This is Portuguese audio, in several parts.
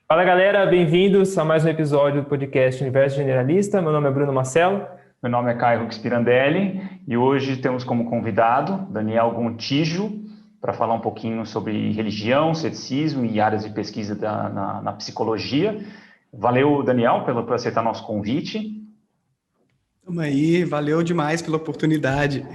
Fala galera, bem-vindos a mais um episódio do podcast Universo Generalista. Meu nome é Bruno Marcelo. Meu nome é Caio Rux Pirandelli e hoje temos como convidado Daniel Gontijo para falar um pouquinho sobre religião, ceticismo e áreas de pesquisa na psicologia. Valeu, Daniel, por aceitar nosso convite. Tamo aí, valeu demais pela oportunidade.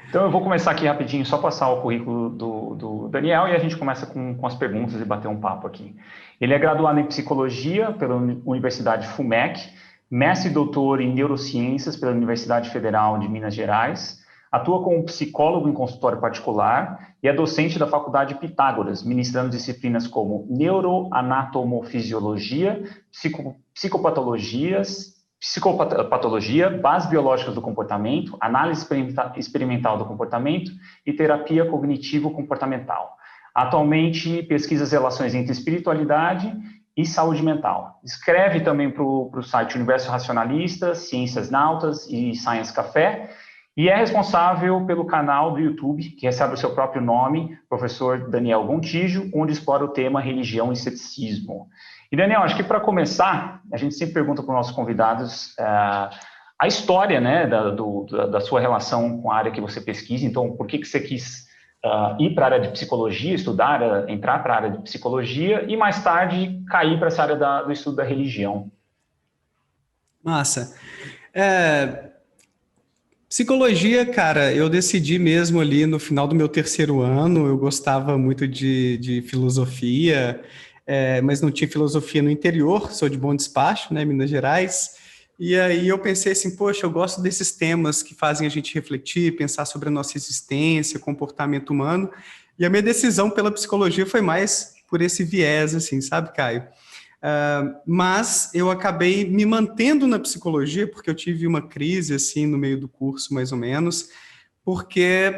Então eu vou começar aqui rapidinho, só passar o currículo do Daniel e a gente começa com as perguntas e bater um papo aqui. Ele é graduado em Psicologia pela Universidade FUMEC, mestre e doutor em Neurociências pela Universidade Federal de Minas Gerais, atua como psicólogo em consultório particular e é docente da Faculdade Pitágoras, ministrando disciplinas como neuroanatomofisiologia, psicopatologia, bases biológicas do comportamento, análise experimental do comportamento e terapia cognitivo-comportamental. Atualmente, pesquisa as relações entre espiritualidade e saúde mental. Escreve também para o site Universo Racionalista, Ciências Nautas e Science Café, e é responsável pelo canal do YouTube, que recebe o seu próprio nome, Professor Daniel Gontijo, onde explora o tema religião e ceticismo. E, Daniel, acho que para começar, a gente sempre pergunta para os nossos convidados a história, né, da sua relação com a área que você pesquisa. Então, por que você quis ir para a área de psicologia, entrar para a área de psicologia e, mais tarde, cair para essa área do estudo da religião? Massa. Psicologia, cara, eu decidi mesmo ali no final do meu terceiro ano. Eu gostava muito de filosofia, mas não tinha filosofia no interior, sou de Bom Despacho, né, Minas Gerais, e aí eu pensei assim, poxa, eu gosto desses temas que fazem a gente refletir, pensar sobre a nossa existência, comportamento humano, e a minha decisão pela psicologia foi mais por esse viés, assim, sabe, Caio? Mas eu acabei me mantendo na psicologia, porque eu tive uma crise, assim, no meio do curso, mais ou menos, porque,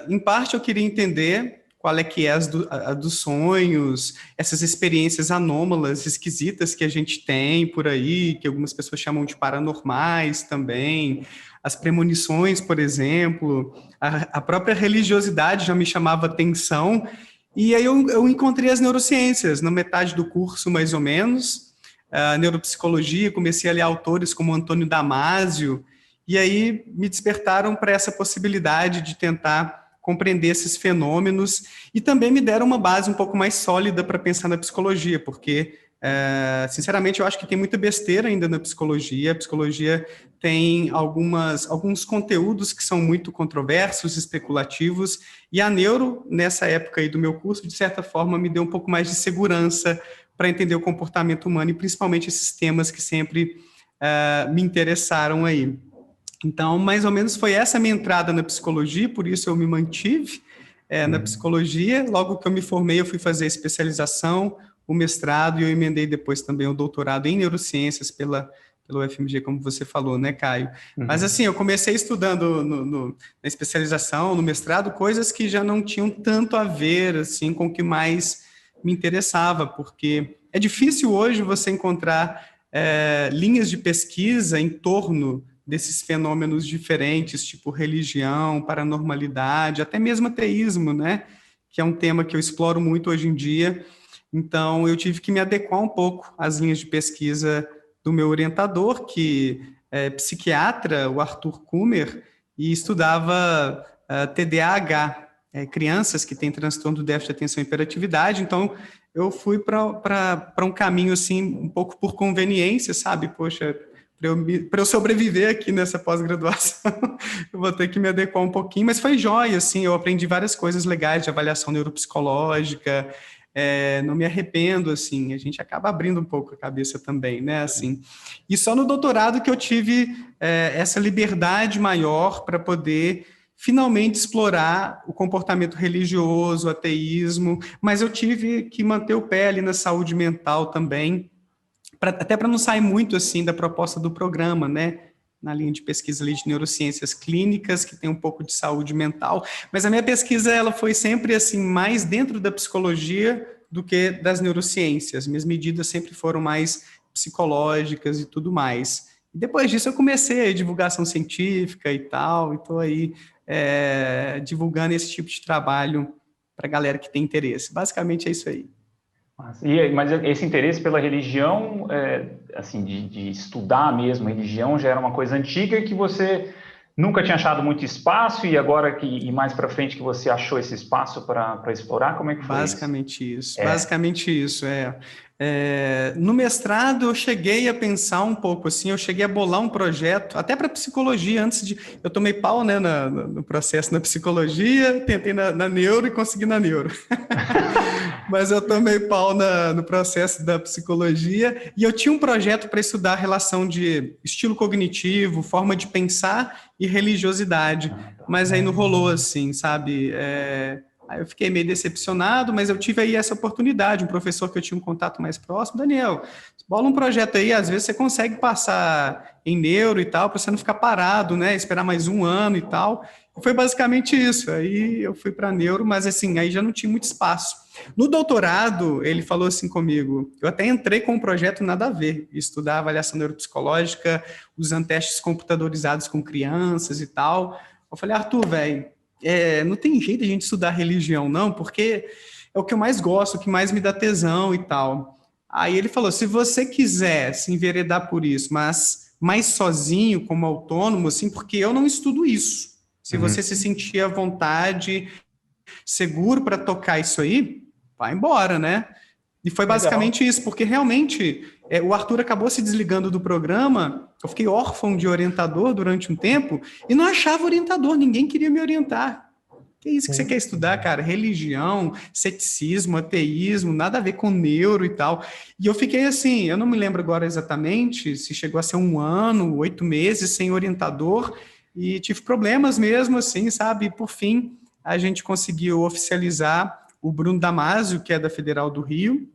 em parte, eu queria entender qual é que é a dos sonhos, essas experiências anômalas, esquisitas que a gente tem por aí, que algumas pessoas chamam de paranormais também, as premonições, por exemplo, a própria religiosidade já me chamava atenção, e aí eu encontrei as neurociências, na metade do curso, mais ou menos, a neuropsicologia, comecei a ler autores como Antônio Damasio, e aí me despertaram para essa possibilidade de tentar compreender esses fenômenos e também me deram uma base um pouco mais sólida para pensar na psicologia, porque, sinceramente, eu acho que tem muita besteira ainda na psicologia. A psicologia tem alguns conteúdos que são muito controversos, especulativos, e a neuro, nessa época aí do meu curso, de certa forma, me deu um pouco mais de segurança para entender o comportamento humano e principalmente esses temas que sempre me interessaram aí. Então, mais ou menos foi essa a minha entrada na psicologia, por isso eu me mantive na psicologia. Logo que eu me formei, eu fui fazer a especialização, o mestrado, e eu emendei depois também o doutorado em neurociências pelo UFMG, como você falou, né, Caio? Mas assim, eu comecei estudando na especialização, no mestrado, coisas que já não tinham tanto a ver assim, com o que mais me interessava, porque é difícil hoje você encontrar linhas de pesquisa em torno desses fenômenos diferentes, tipo religião, paranormalidade, até mesmo ateísmo, né? Que é um tema que eu exploro muito hoje em dia. Então, eu tive que me adequar um pouco às linhas de pesquisa do meu orientador, que é psiquiatra, o Arthur Kummer, e estudava TDAH, crianças que têm transtorno do déficit de atenção e hiperatividade. Então, eu fui para um caminho, assim, um pouco por conveniência, sabe? Poxa, para eu sobreviver aqui nessa pós-graduação, eu vou ter que me adequar um pouquinho, mas foi jóia, assim, eu aprendi várias coisas legais de avaliação neuropsicológica, não me arrependo, assim, a gente acaba abrindo um pouco a cabeça também, né, assim. E só no doutorado que eu tive essa liberdade maior para poder finalmente explorar o comportamento religioso, o ateísmo, mas eu tive que manter o pé ali na saúde mental também, até para não sair muito assim da proposta do programa, né? Na linha de pesquisa ali de neurociências clínicas, que tem um pouco de saúde mental, mas a minha pesquisa ela foi sempre assim mais dentro da psicologia do que das neurociências. Minhas medidas sempre foram mais psicológicas e tudo mais. E depois disso eu comecei a divulgação científica e tal, e estou aí divulgando esse tipo de trabalho para a galera que tem interesse. Basicamente é isso aí. Mas esse interesse pela religião, assim, de estudar mesmo religião, já era uma coisa antiga que você nunca tinha achado muito espaço e agora e mais para frente que você achou esse espaço para explorar, como é que foi Basicamente isso? Basicamente isso, no mestrado eu cheguei a pensar um pouco assim, eu cheguei a bolar um projeto, até para psicologia, eu tomei pau, né, no processo na psicologia, tentei na neuro e consegui na neuro. Mas eu tomei pau no processo da psicologia e eu tinha um projeto para estudar a relação de estilo cognitivo, forma de pensar e religiosidade, mas aí não rolou assim, sabe? Aí eu fiquei meio decepcionado, mas eu tive aí essa oportunidade, um professor que eu tinha um contato mais próximo, Daniel, bola um projeto aí, às vezes você consegue passar em neuro e tal, para você não ficar parado, né, esperar mais um ano e tal. Foi basicamente isso, aí eu fui para neuro, mas assim, aí já não tinha muito espaço. No doutorado, ele falou assim comigo, eu até entrei com um projeto nada a ver, estudar avaliação neuropsicológica, usando testes computadorizados com crianças e tal. Eu falei, Arthur, velho, não tem jeito de a gente estudar religião, não, porque é o que eu mais gosto, o que mais me dá tesão e tal. Aí ele falou, se você quiser se enveredar por isso, mas mais sozinho, como autônomo, assim, porque eu não estudo isso. Se você se sentir à vontade, seguro para tocar isso aí, vai embora, né? E foi basicamente isso, porque realmente o Arthur acabou se desligando do programa, eu fiquei órfão de orientador durante um tempo e não achava orientador, ninguém queria me orientar. Que é isso que você quer estudar, cara? Religião, ceticismo, ateísmo, nada a ver com neuro e tal. E eu fiquei assim, eu não me lembro agora exatamente se chegou a ser 1 ano, 8 meses sem orientador e tive problemas mesmo, assim, sabe? E por fim, a gente conseguiu oficializar o Bruno Damasio, que é da Federal do Rio,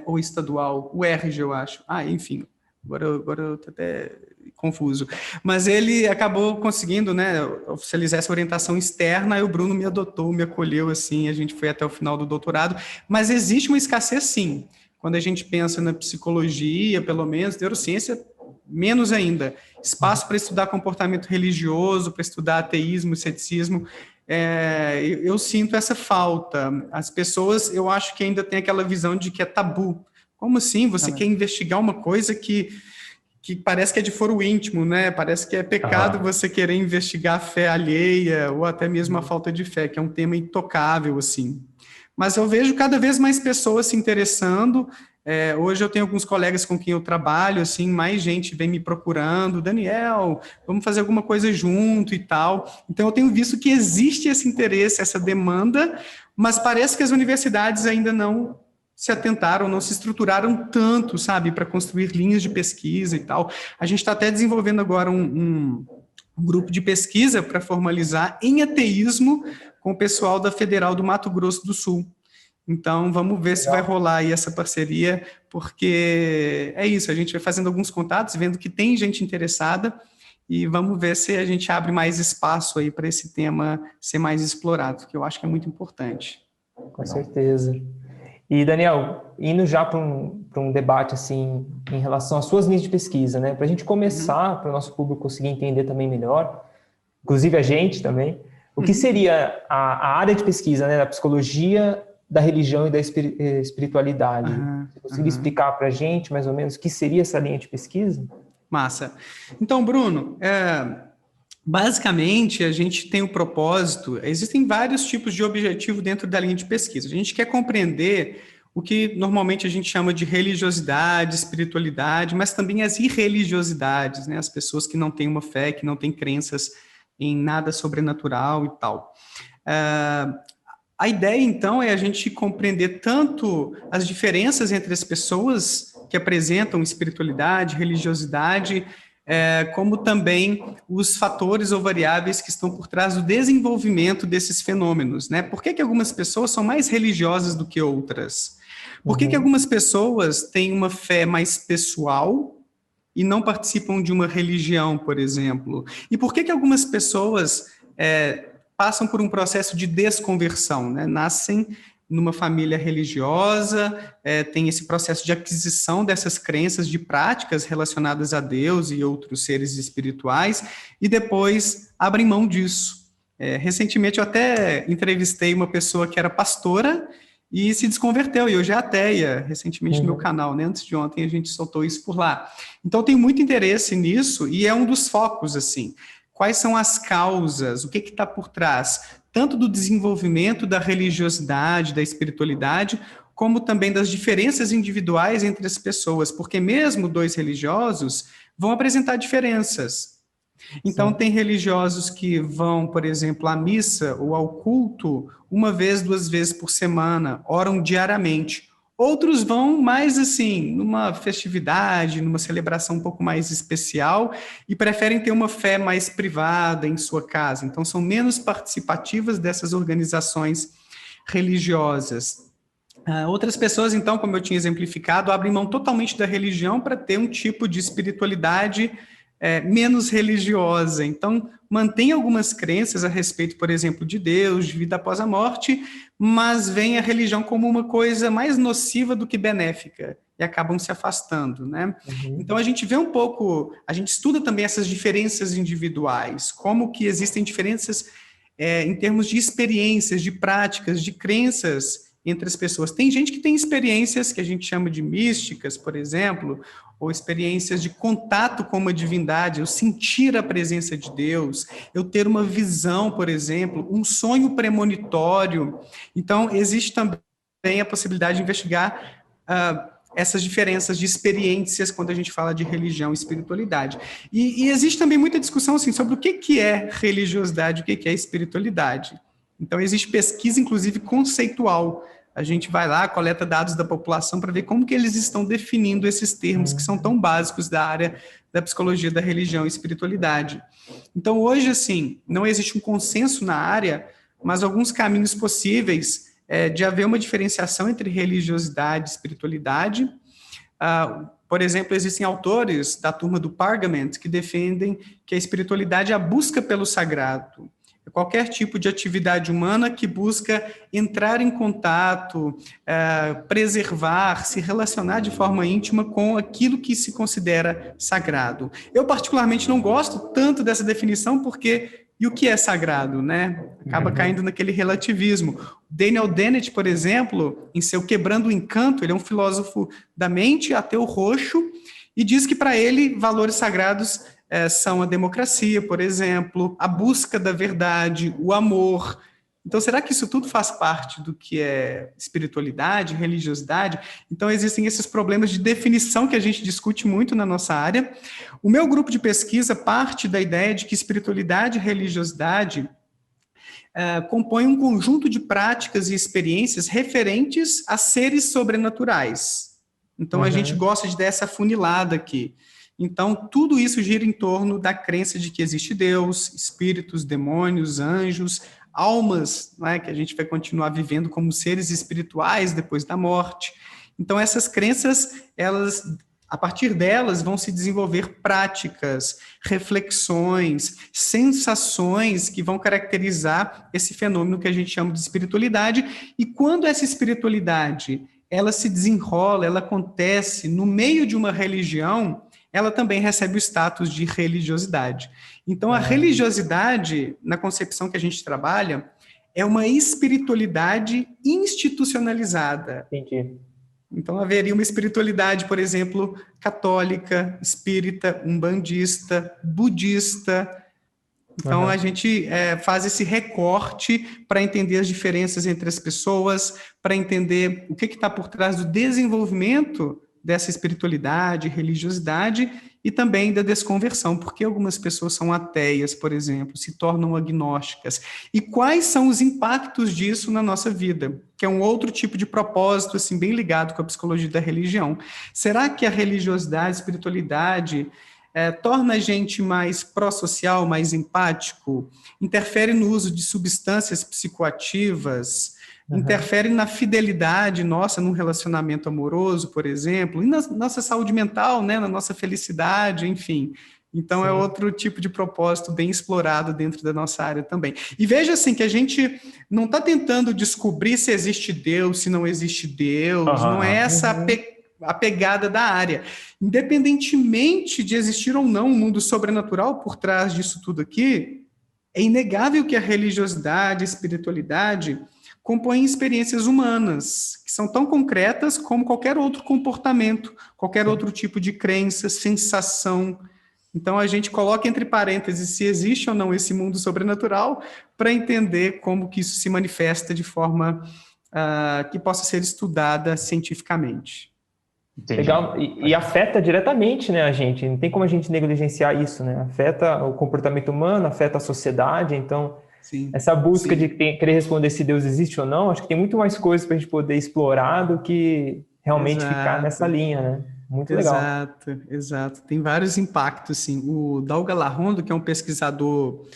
ou estadual, o RG, eu acho. Enfim, agora eu tô até confuso. Mas ele acabou conseguindo, né, oficializar essa orientação externa, e o Bruno me adotou, me acolheu, assim, a gente foi até o final do doutorado. Mas existe uma escassez, sim. Quando a gente pensa na psicologia, pelo menos, neurociência, menos ainda. Espaço para estudar comportamento religioso, para estudar ateísmo, ceticismo, eu sinto essa falta. As pessoas, eu acho que ainda tem aquela visão de que é tabu. Como assim? Você quer investigar uma coisa que parece que é de foro íntimo, né? Parece que é pecado você querer investigar a fé alheia ou até mesmo a falta de fé, que é um tema intocável, assim. Mas eu vejo cada vez mais pessoas se interessando. Hoje eu tenho alguns colegas com quem eu trabalho, assim, mais gente vem me procurando, Daniel, vamos fazer alguma coisa junto e tal. Então eu tenho visto que existe esse interesse, essa demanda, mas parece que as universidades ainda não se atentaram, não se estruturaram tanto, sabe, para construir linhas de pesquisa e tal. A gente está até desenvolvendo agora um grupo de pesquisa para formalizar em ateísmo com o pessoal da Federal do Mato Grosso do Sul. Então, vamos ver se vai rolar aí essa parceria, porque é isso, a gente vai fazendo alguns contatos, vendo que tem gente interessada, e vamos ver se a gente abre mais espaço aí para esse tema ser mais explorado, que eu acho que é muito importante. Com certeza. E, Daniel, indo já para um debate, assim, em relação às suas linhas de pesquisa, né? Para a gente começar, para o nosso público conseguir entender também melhor, inclusive a gente também, o que seria a área de pesquisa, né, da psicologia, da religião e da espiritualidade. Você conseguiria explicar para a gente, mais ou menos, o que seria essa linha de pesquisa? Massa. Então, Bruno, basicamente, a gente tem o propósito, existem vários tipos de objetivo dentro da linha de pesquisa. A gente quer compreender o que normalmente a gente chama de religiosidade, espiritualidade, mas também as irreligiosidades, né? As pessoas que não têm uma fé, que não têm crenças em nada sobrenatural e tal. A ideia, então, é a gente compreender tanto as diferenças entre as pessoas que apresentam espiritualidade, religiosidade, como também os fatores ou variáveis que estão por trás do desenvolvimento desses fenômenos, né? Por que algumas pessoas são mais religiosas do que outras? Por que algumas pessoas têm uma fé mais pessoal e não participam de uma religião, por exemplo? E por que algumas pessoas passam por um processo de desconversão, né? Nascem numa família religiosa, tem esse processo de aquisição dessas crenças, de práticas relacionadas a Deus e outros seres espirituais, e depois abrem mão disso. Recentemente eu até entrevistei uma pessoa que era pastora e se desconverteu, e hoje é ateia, recentemente no meu canal, né? Antes de ontem a gente soltou isso por lá. Então, eu tenho muito interesse nisso, e é um dos focos, assim. Quais são as causas, o que está por trás, tanto do desenvolvimento da religiosidade, da espiritualidade, como também das diferenças individuais entre as pessoas, porque mesmo dois religiosos vão apresentar diferenças. Então, Sim. tem religiosos que vão, por exemplo, à missa ou ao culto 1 vez, 2 vezes por semana, oram diariamente. Outros vão mais assim, numa festividade, numa celebração um pouco mais especial e preferem ter uma fé mais privada em sua casa. Então, são menos participativas dessas organizações religiosas. Outras pessoas, então, como eu tinha exemplificado, abrem mão totalmente da religião para ter um tipo de espiritualidade menos religiosa. Então, mantém algumas crenças a respeito, por exemplo, de Deus, de vida após a morte, mas veem a religião como uma coisa mais nociva do que benéfica e acabam se afastando, né? Uhum. Então, a gente vê um pouco, a gente estuda também essas diferenças individuais, como que existem diferenças em termos de experiências, de práticas, de crenças entre as pessoas. Tem gente que tem experiências que a gente chama de místicas, por exemplo, ou experiências de contato com uma divindade, eu sentir a presença de Deus, eu ter uma visão, por exemplo, um sonho premonitório. Então, existe também a possibilidade de investigar essas diferenças de experiências quando a gente fala de religião e espiritualidade. E existe também muita discussão assim, sobre o que é religiosidade, o que é espiritualidade. Então, existe pesquisa, inclusive, conceitual. A gente vai lá, coleta dados da população para ver como que eles estão definindo esses termos que são tão básicos da área da psicologia da religião e espiritualidade. Então, hoje, assim, não existe um consenso na área, mas alguns caminhos possíveis de haver uma diferenciação entre religiosidade e espiritualidade. Por exemplo, existem autores da turma do Pargament que defendem que a espiritualidade é a busca pelo sagrado. Qualquer tipo de atividade humana que busca entrar em contato, preservar, se relacionar de forma íntima com aquilo que se considera sagrado. Eu, particularmente, não gosto tanto dessa definição, porque e o que é sagrado, né? Acaba caindo naquele relativismo. Daniel Dennett, por exemplo, em seu Quebrando o Encanto, ele é um filósofo da mente, ateu roxo, e diz que, para ele, valores sagrados são a democracia, por exemplo, a busca da verdade, o amor. Então, será que isso tudo faz parte do que é espiritualidade, religiosidade? Então, existem esses problemas de definição que a gente discute muito na nossa área. O meu grupo de pesquisa parte da ideia de que espiritualidade e religiosidade compõem um conjunto de práticas e experiências referentes a seres sobrenaturais. Então, a gente gosta de dar essa funilada aqui. Então, tudo isso gira em torno da crença de que existe Deus, espíritos, demônios, anjos, almas, né, que a gente vai continuar vivendo como seres espirituais depois da morte. Então, essas crenças, a partir delas, vão se desenvolver práticas, reflexões, sensações que vão caracterizar esse fenômeno que a gente chama de espiritualidade. E quando essa espiritualidade, ela se desenrola, ela acontece no meio de uma religião, ela também recebe o status de religiosidade. Então, a religiosidade, na concepção que a gente trabalha, é uma espiritualidade institucionalizada. Entendi. Então, haveria uma espiritualidade, por exemplo, católica, espírita, umbandista, budista. Então, a gente faz esse recorte para entender as diferenças entre as pessoas, para entender o que está por trás do desenvolvimento dessa espiritualidade, religiosidade e também da desconversão, porque algumas pessoas são ateias, por exemplo, se tornam agnósticas. E quais são os impactos disso na nossa vida? Que é um outro tipo de propósito, assim, bem ligado com a psicologia da religião. Será que a religiosidade, a espiritualidade torna a gente mais pró-social, mais empático? Interfere no uso de substâncias psicoativas? Interfere na fidelidade nossa num relacionamento amoroso, por exemplo, e na nossa saúde mental, né, na nossa felicidade, enfim. Então, é outro tipo de propósito bem explorado dentro da nossa área também. E veja, assim, que a gente não está tentando descobrir se existe Deus, se não existe Deus, não é essa a pegada da área. Independentemente de existir ou não um mundo sobrenatural por trás disso tudo aqui, é inegável que a religiosidade, a espiritualidade compõem experiências humanas, que são tão concretas como qualquer outro comportamento, qualquer outro tipo de crença, sensação. Então, a gente coloca entre parênteses se existe ou não esse mundo sobrenatural para entender como que isso se manifesta de forma que possa ser estudada cientificamente. Entendi. Legal, e afeta diretamente, né, a gente, não tem como a gente negligenciar isso, né, afeta o comportamento humano, afeta a sociedade, então, sim, essa busca de querer responder se Deus existe ou não, acho que tem muito mais coisas para a gente poder explorar do que realmente ficar nessa linha, né, muito legal. Exato, tem vários impactos, sim. O Dauga Larrondo, que é um pesquisador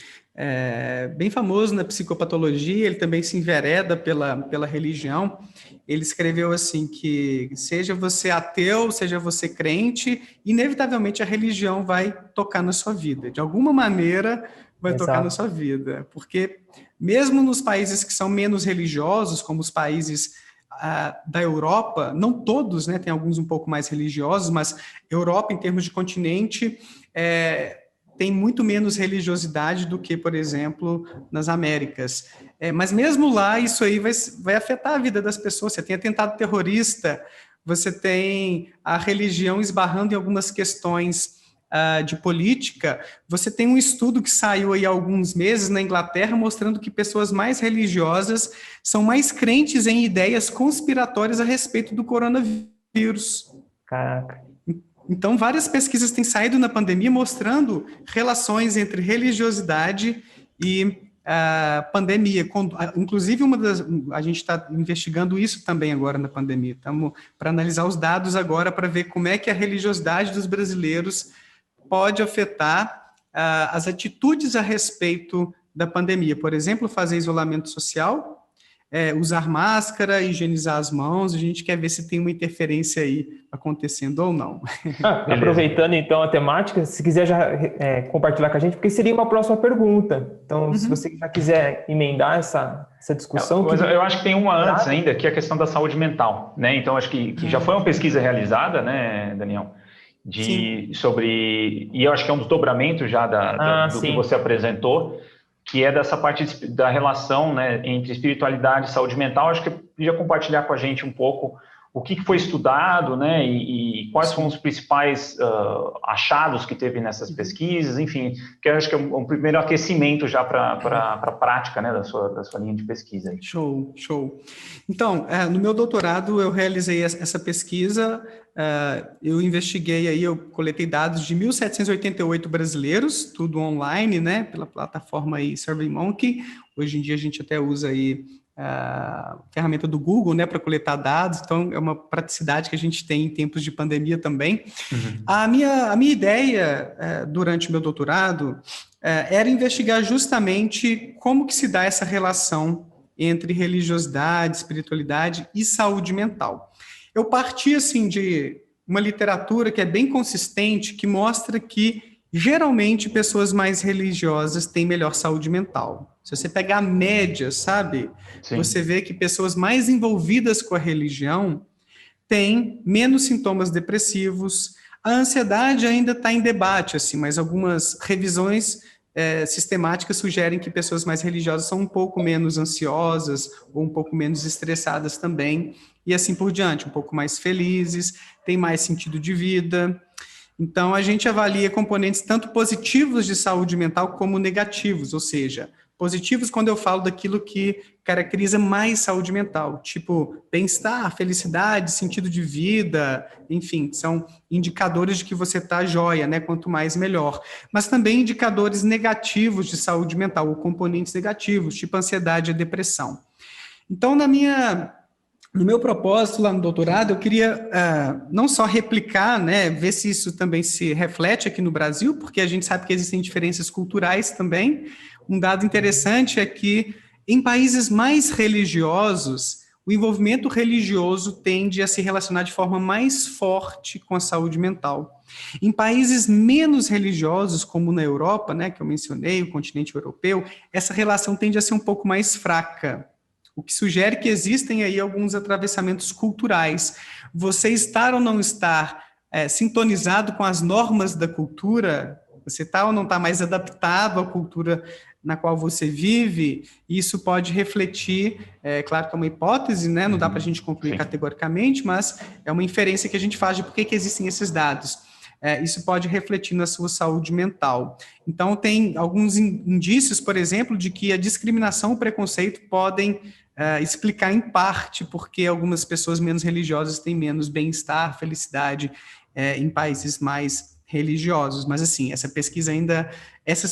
bem famoso na psicopatologia, ele também se envereda pela religião. Ele escreveu assim que seja você ateu, seja você crente, inevitavelmente a religião vai tocar na sua vida. De alguma maneira vai tocar na sua vida. Porque mesmo nos países que são menos religiosos, como os países da Europa, não todos, né, tem alguns um pouco mais religiosos, mas Europa, em termos de continente, tem muito menos religiosidade do que, por exemplo, nas Américas. Mas mesmo lá, isso aí vai afetar a vida das pessoas. Você tem atentado terrorista, você tem a religião esbarrando em algumas questões de política. Você tem um estudo que saiu aí há alguns meses na Inglaterra mostrando que pessoas mais religiosas são mais crentes em ideias conspiratórias a respeito do coronavírus. Caraca. Então, várias pesquisas têm saído na pandemia mostrando relações entre religiosidade e pandemia. Inclusive, a gente está investigando isso também agora na pandemia. Estamos para analisar os dados agora para ver como é que a religiosidade dos brasileiros pode afetar as atitudes a respeito da pandemia. Por exemplo, fazer isolamento social, usar máscara, higienizar as mãos. A gente quer ver se tem uma interferência aí acontecendo ou não. Aproveitando então a temática, se quiser já compartilhar com a gente, porque seria uma próxima pergunta. Então, se você já quiser emendar essa discussão... Mas eu acho que tem uma antes ainda, que é a questão da saúde mental, né? Então, acho que já foi uma pesquisa realizada, né, Daniel? E eu acho que é um desdobramento já do que você apresentou, que é dessa parte da relação, né, entre espiritualidade e saúde mental. Acho que podia compartilhar com a gente um pouco o que foi estudado, né, e quais foram os principais achados que teve nessas pesquisas, enfim, que eu acho que é um primeiro aquecimento já para a prática, né, da sua linha de pesquisa. Show. Então, no meu doutorado eu realizei essa pesquisa, eu investiguei aí, eu coletei dados de 1.788 brasileiros, tudo online, né, pela plataforma aí SurveyMonkey. Hoje em dia a gente até usa aí a ferramenta do Google, né, para coletar dados, então é uma praticidade que a gente tem em tempos de pandemia também. A minha ideia durante o meu doutorado era investigar justamente como que se dá essa relação entre religiosidade, espiritualidade e saúde mental. Eu parti, assim, de uma literatura que é bem consistente, que mostra que geralmente pessoas mais religiosas têm melhor saúde mental. Se você pegar a média, sabe? Sim. Você vê que pessoas mais envolvidas com a religião têm menos sintomas depressivos. A ansiedade ainda está em debate, assim, mas algumas revisões sistemáticas sugerem que pessoas mais religiosas são um pouco menos ansiosas ou um pouco menos estressadas também, e assim por diante, um pouco mais felizes, têm mais sentido de vida. Então, a gente avalia componentes tanto positivos de saúde mental como negativos, ou seja, positivos quando eu falo daquilo que caracteriza mais saúde mental, tipo bem-estar, felicidade, sentido de vida, enfim, são indicadores de que você está jóia, né? Quanto mais, melhor. Mas também indicadores negativos de saúde mental, ou componentes negativos, tipo ansiedade e depressão. Então, no meu propósito lá no doutorado, eu queria não só replicar, né, ver se isso também se reflete aqui no Brasil, porque a gente sabe que existem diferenças culturais também. Um dado interessante é que, em países mais religiosos, o envolvimento religioso tende a se relacionar de forma mais forte com a saúde mental. Em países menos religiosos, como na Europa, né, que eu mencionei, o continente europeu, essa relação tende a ser um pouco mais fraca, o que sugere que existem aí alguns atravessamentos culturais. Você estar ou não estar sintonizado com as normas da cultura, você está ou não está mais adaptado à cultura na qual você vive, isso pode refletir, claro que é uma hipótese, né? Não dá para a gente concluir categoricamente, mas é uma inferência que a gente faz de por que existem esses dados. Isso pode refletir na sua saúde mental. Então, tem alguns indícios, por exemplo, de que a discriminação e o preconceito podem explicar em parte porque algumas pessoas menos religiosas têm menos bem-estar, felicidade em países mais religiosos. Mas, assim, essas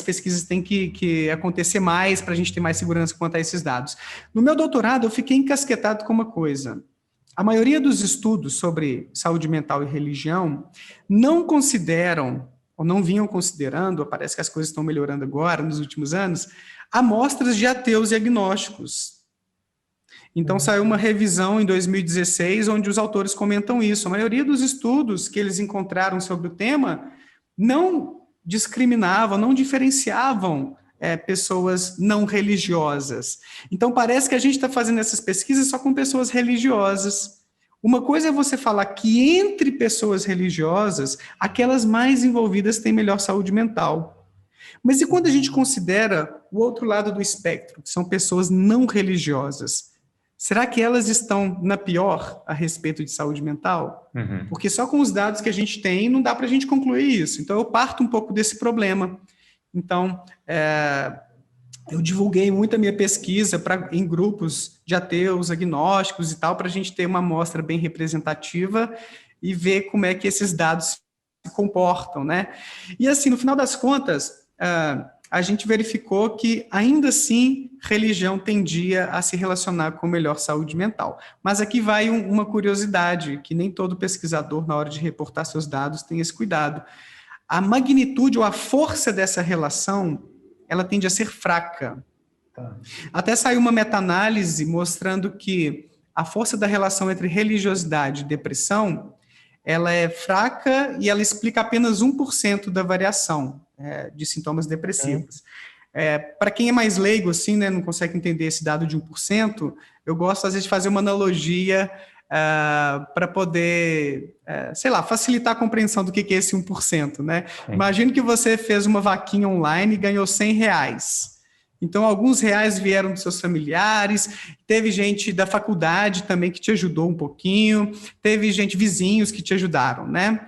pesquisas têm que acontecer mais para a gente ter mais segurança quanto a esses dados. No meu doutorado, eu fiquei encasquetado com uma coisa. A maioria dos estudos sobre saúde mental e religião não consideram, ou não vinham considerando, parece que as coisas estão melhorando agora, nos últimos anos, amostras de ateus e agnósticos. Então, saiu uma revisão em 2016, onde os autores comentam isso. A maioria dos estudos que eles encontraram sobre o tema não discriminavam, não diferenciavam pessoas não religiosas. Então, parece que a gente está fazendo essas pesquisas só com pessoas religiosas. Uma coisa é você falar que entre pessoas religiosas, aquelas mais envolvidas têm melhor saúde mental. Mas e quando a gente considera o outro lado do espectro, que são pessoas não religiosas? Será que elas estão na pior a respeito de saúde mental? Porque só com os dados que a gente tem, não dá para a gente concluir isso. Então, eu parto um pouco desse problema. Então, eu divulguei muito a minha pesquisa em grupos de ateus, agnósticos e tal, para a gente ter uma amostra bem representativa e ver como é que esses dados se comportam, né? E assim, no final das contas, a gente verificou que, ainda assim, religião tendia a se relacionar com melhor saúde mental. Mas aqui vai uma curiosidade, que nem todo pesquisador, na hora de reportar seus dados, tem esse cuidado. A magnitude ou a força dessa relação, ela tende a ser fraca. Até saiu uma meta-análise mostrando que a força da relação entre religiosidade e depressão, ela é fraca e ela explica apenas 1% da variação de sintomas depressivos. Para quem é mais leigo, assim, né, não consegue entender esse dado de 1%, eu gosto, às vezes, de fazer uma analogia para poder, sei lá, facilitar a compreensão do que é esse 1%, né? Imagine que você fez uma vaquinha online e ganhou R$100. Então, alguns reais vieram dos seus familiares, teve gente da faculdade também que te ajudou um pouquinho, teve gente, vizinhos que te ajudaram, né?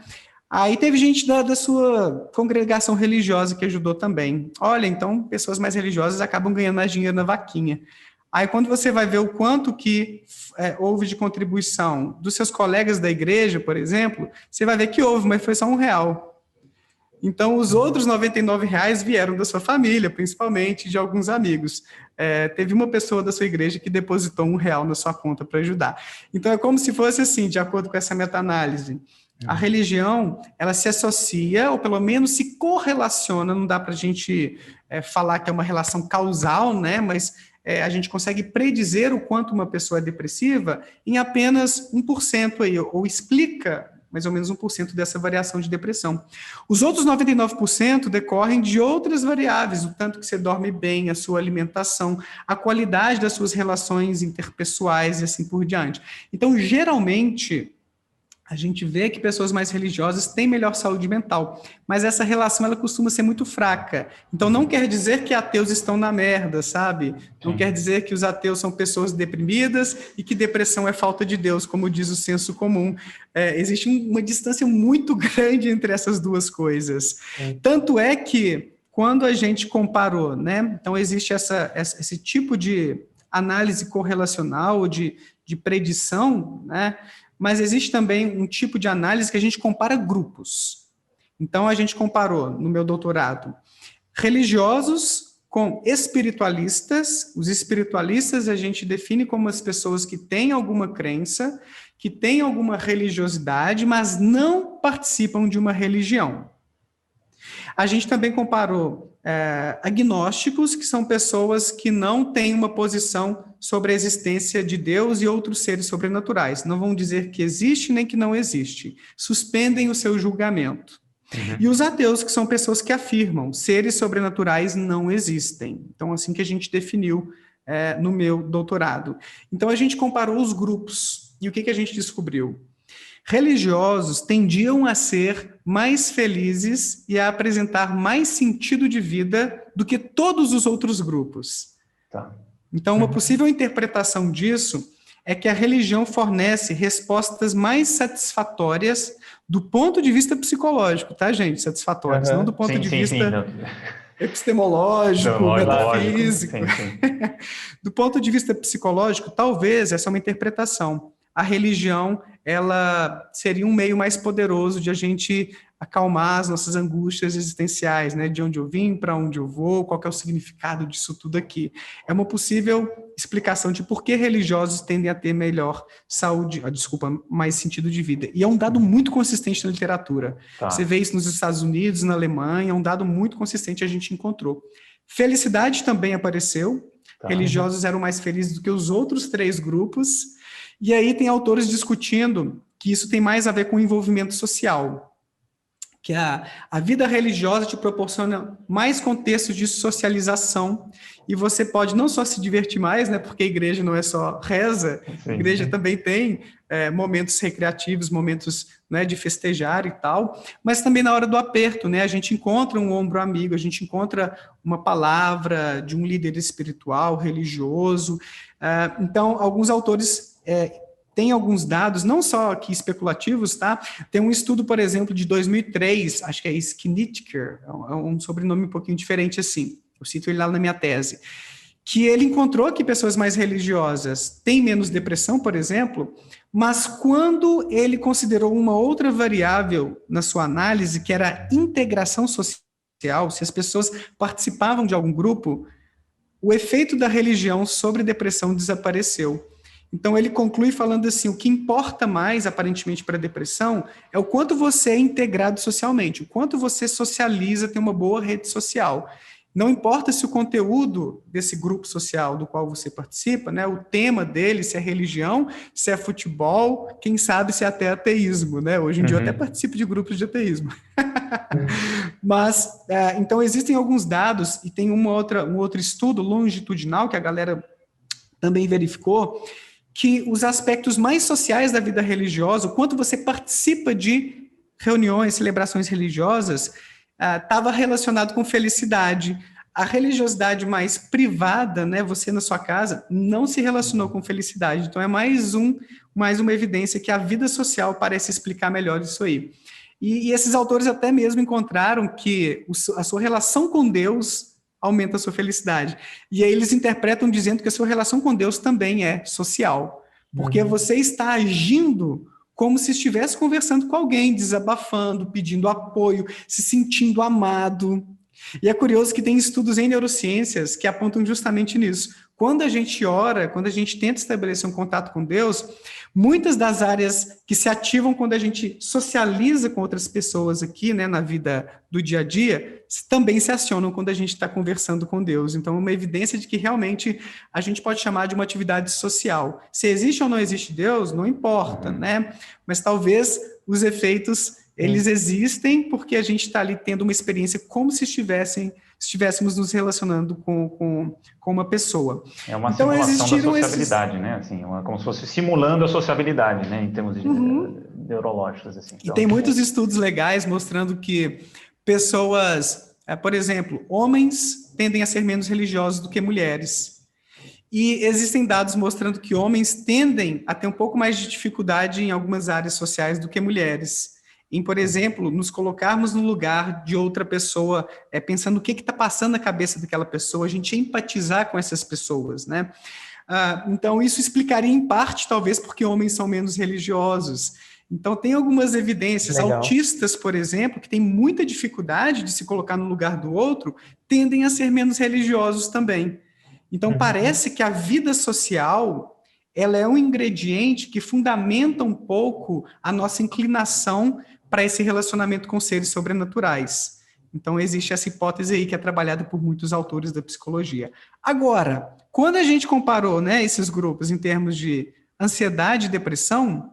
Aí teve gente da sua congregação religiosa que ajudou também. Olha, então, pessoas mais religiosas acabam ganhando mais dinheiro na vaquinha. Aí, quando você vai ver o quanto que houve de contribuição dos seus colegas da igreja, por exemplo, você vai ver que houve, mas foi só R$1. Então, os outros R$99 vieram da sua família, principalmente de alguns amigos. Teve uma pessoa da sua igreja que depositou R$1 na sua conta para ajudar. Então, é como se fosse assim, de acordo com essa meta-análise. A religião, ela se associa, ou pelo menos se correlaciona, não dá para a gente falar que é uma relação causal, né? Mas a gente consegue predizer o quanto uma pessoa é depressiva em apenas 1% aí, ou explica mais ou menos 1% dessa variação de depressão. Os outros 99% decorrem de outras variáveis, o tanto que você dorme bem, a sua alimentação, a qualidade das suas relações interpessoais e assim por diante. Então, geralmente, a gente vê que pessoas mais religiosas têm melhor saúde mental, mas essa relação ela costuma ser muito fraca. Então, não quer dizer que ateus estão na merda, sabe? Não quer dizer que os ateus são pessoas deprimidas e que depressão é falta de Deus, como diz o senso comum. Existe uma distância muito grande entre essas duas coisas. Tanto é que, quando a gente comparou, né? Então, existe esse tipo de análise correlacional, de predição, né? Mas existe também um tipo de análise que a gente compara grupos. Então, a gente comparou, no meu doutorado, religiosos com espiritualistas. Os espiritualistas a gente define como as pessoas que têm alguma crença, que têm alguma religiosidade, mas não participam de uma religião. A gente também comparou agnósticos, que são pessoas que não têm uma posição sobre a existência de Deus e outros seres sobrenaturais. Não vão dizer que existe nem que não existe. Suspendem o seu julgamento. E os ateus, que são pessoas que afirmam seres sobrenaturais não existem. Então, assim que a gente definiu no meu doutorado. Então, a gente comparou os grupos. E o que a gente descobriu? Religiosos tendiam a ser mais felizes e a apresentar mais sentido de vida do que todos os outros grupos. Tá. Então, uma possível interpretação disso é que a religião fornece respostas mais satisfatórias do ponto de vista psicológico, tá, gente? Satisfatórias, não do ponto de vista epistemológico, metafísico. Sim. Do ponto de vista psicológico, talvez essa é uma interpretação. A religião, ela seria um meio mais poderoso de a gente acalmar as nossas angústias existenciais, né? De onde eu vim, para onde eu vou, qual que é o significado disso tudo aqui. É uma possível explicação de por que religiosos tendem a ter melhor saúde, mais sentido de vida. E é um dado muito consistente na literatura. Tá. Você vê isso nos Estados Unidos, na Alemanha, é um dado muito consistente a gente encontrou. Felicidade também apareceu. Tá. Religiosos eram mais felizes do que os outros 3 grupos. E aí tem autores discutindo que isso tem mais a ver com envolvimento social, que a vida religiosa te proporciona mais contextos de socialização e você pode não só se divertir mais, né, porque a igreja não é só reza, a igreja também tem momentos recreativos, momentos, né, de festejar e tal, mas também na hora do aperto, né, a gente encontra um ombro amigo, a gente encontra uma palavra de um líder espiritual, religioso. Então, alguns autores tem alguns dados, não só aqui especulativos, tá? Tem um estudo, por exemplo, de 2003, acho que é Sknitker, é um sobrenome um pouquinho diferente assim, eu cito ele lá na minha tese, que ele encontrou que pessoas mais religiosas têm menos depressão, por exemplo, mas quando ele considerou uma outra variável na sua análise, que era a integração social, se as pessoas participavam de algum grupo, o efeito da religião sobre a depressão desapareceu. Então, ele conclui falando assim, o que importa mais, aparentemente, para a depressão é o quanto você é integrado socialmente, o quanto você socializa, tem uma boa rede social. Não importa se o conteúdo desse grupo social do qual você participa, né, o tema dele, se é religião, se é futebol, quem sabe se é até ateísmo, né? Hoje em dia eu até participo de grupos de ateísmo. Mas, então, existem alguns dados, e tem um outro estudo longitudinal que a galera também verificou, que os aspectos mais sociais da vida religiosa, o quanto você participa de reuniões, celebrações religiosas, estava relacionado com felicidade. A religiosidade mais privada, né, você na sua casa, não se relacionou com felicidade. Então, é mais uma evidência que a vida social parece explicar melhor isso aí. E esses autores até mesmo encontraram que a sua relação com Deus aumenta a sua felicidade. E aí eles interpretam dizendo que a sua relação com Deus também é social, porque você está agindo como se estivesse conversando com alguém, desabafando, pedindo apoio, se sentindo amado. E é curioso que tem estudos em neurociências que apontam justamente nisso. Quando a gente ora, quando a gente tenta estabelecer um contato com Deus, muitas das áreas que se ativam quando a gente socializa com outras pessoas aqui, né, na vida do dia a dia, também se acionam quando a gente está conversando com Deus. Então, é uma evidência de que realmente a gente pode chamar de uma atividade social. Se existe ou não existe Deus, não importa, né? Mas talvez os efeitos, eles existem porque a gente está ali tendo uma experiência como se estivéssemos nos relacionando com uma pessoa. É uma simulação da sociabilidade, né? Assim, como se fosse simulando a sociabilidade, né? Em termos de neurológicos. Assim. Então, e tem muitos estudos legais mostrando que pessoas, por exemplo, homens tendem a ser menos religiosos do que mulheres. E existem dados mostrando que homens tendem a ter um pouco mais de dificuldade em algumas áreas sociais do que mulheres. Em, por exemplo, nos colocarmos no lugar de outra pessoa, pensando o que está passando na cabeça daquela pessoa, a gente empatizar com essas pessoas, né? Então, isso explicaria em parte, talvez, porque homens são menos religiosos. Então, tem algumas evidências. Legal. Autistas, por exemplo, que têm muita dificuldade de se colocar no lugar do outro, tendem a ser menos religiosos também. Então, parece que a vida social, ela é um ingrediente que fundamenta um pouco a nossa inclinação para esse relacionamento com seres sobrenaturais. Então, existe essa hipótese aí que é trabalhada por muitos autores da psicologia. Agora, quando a gente comparou, né, esses grupos em termos de ansiedade e depressão,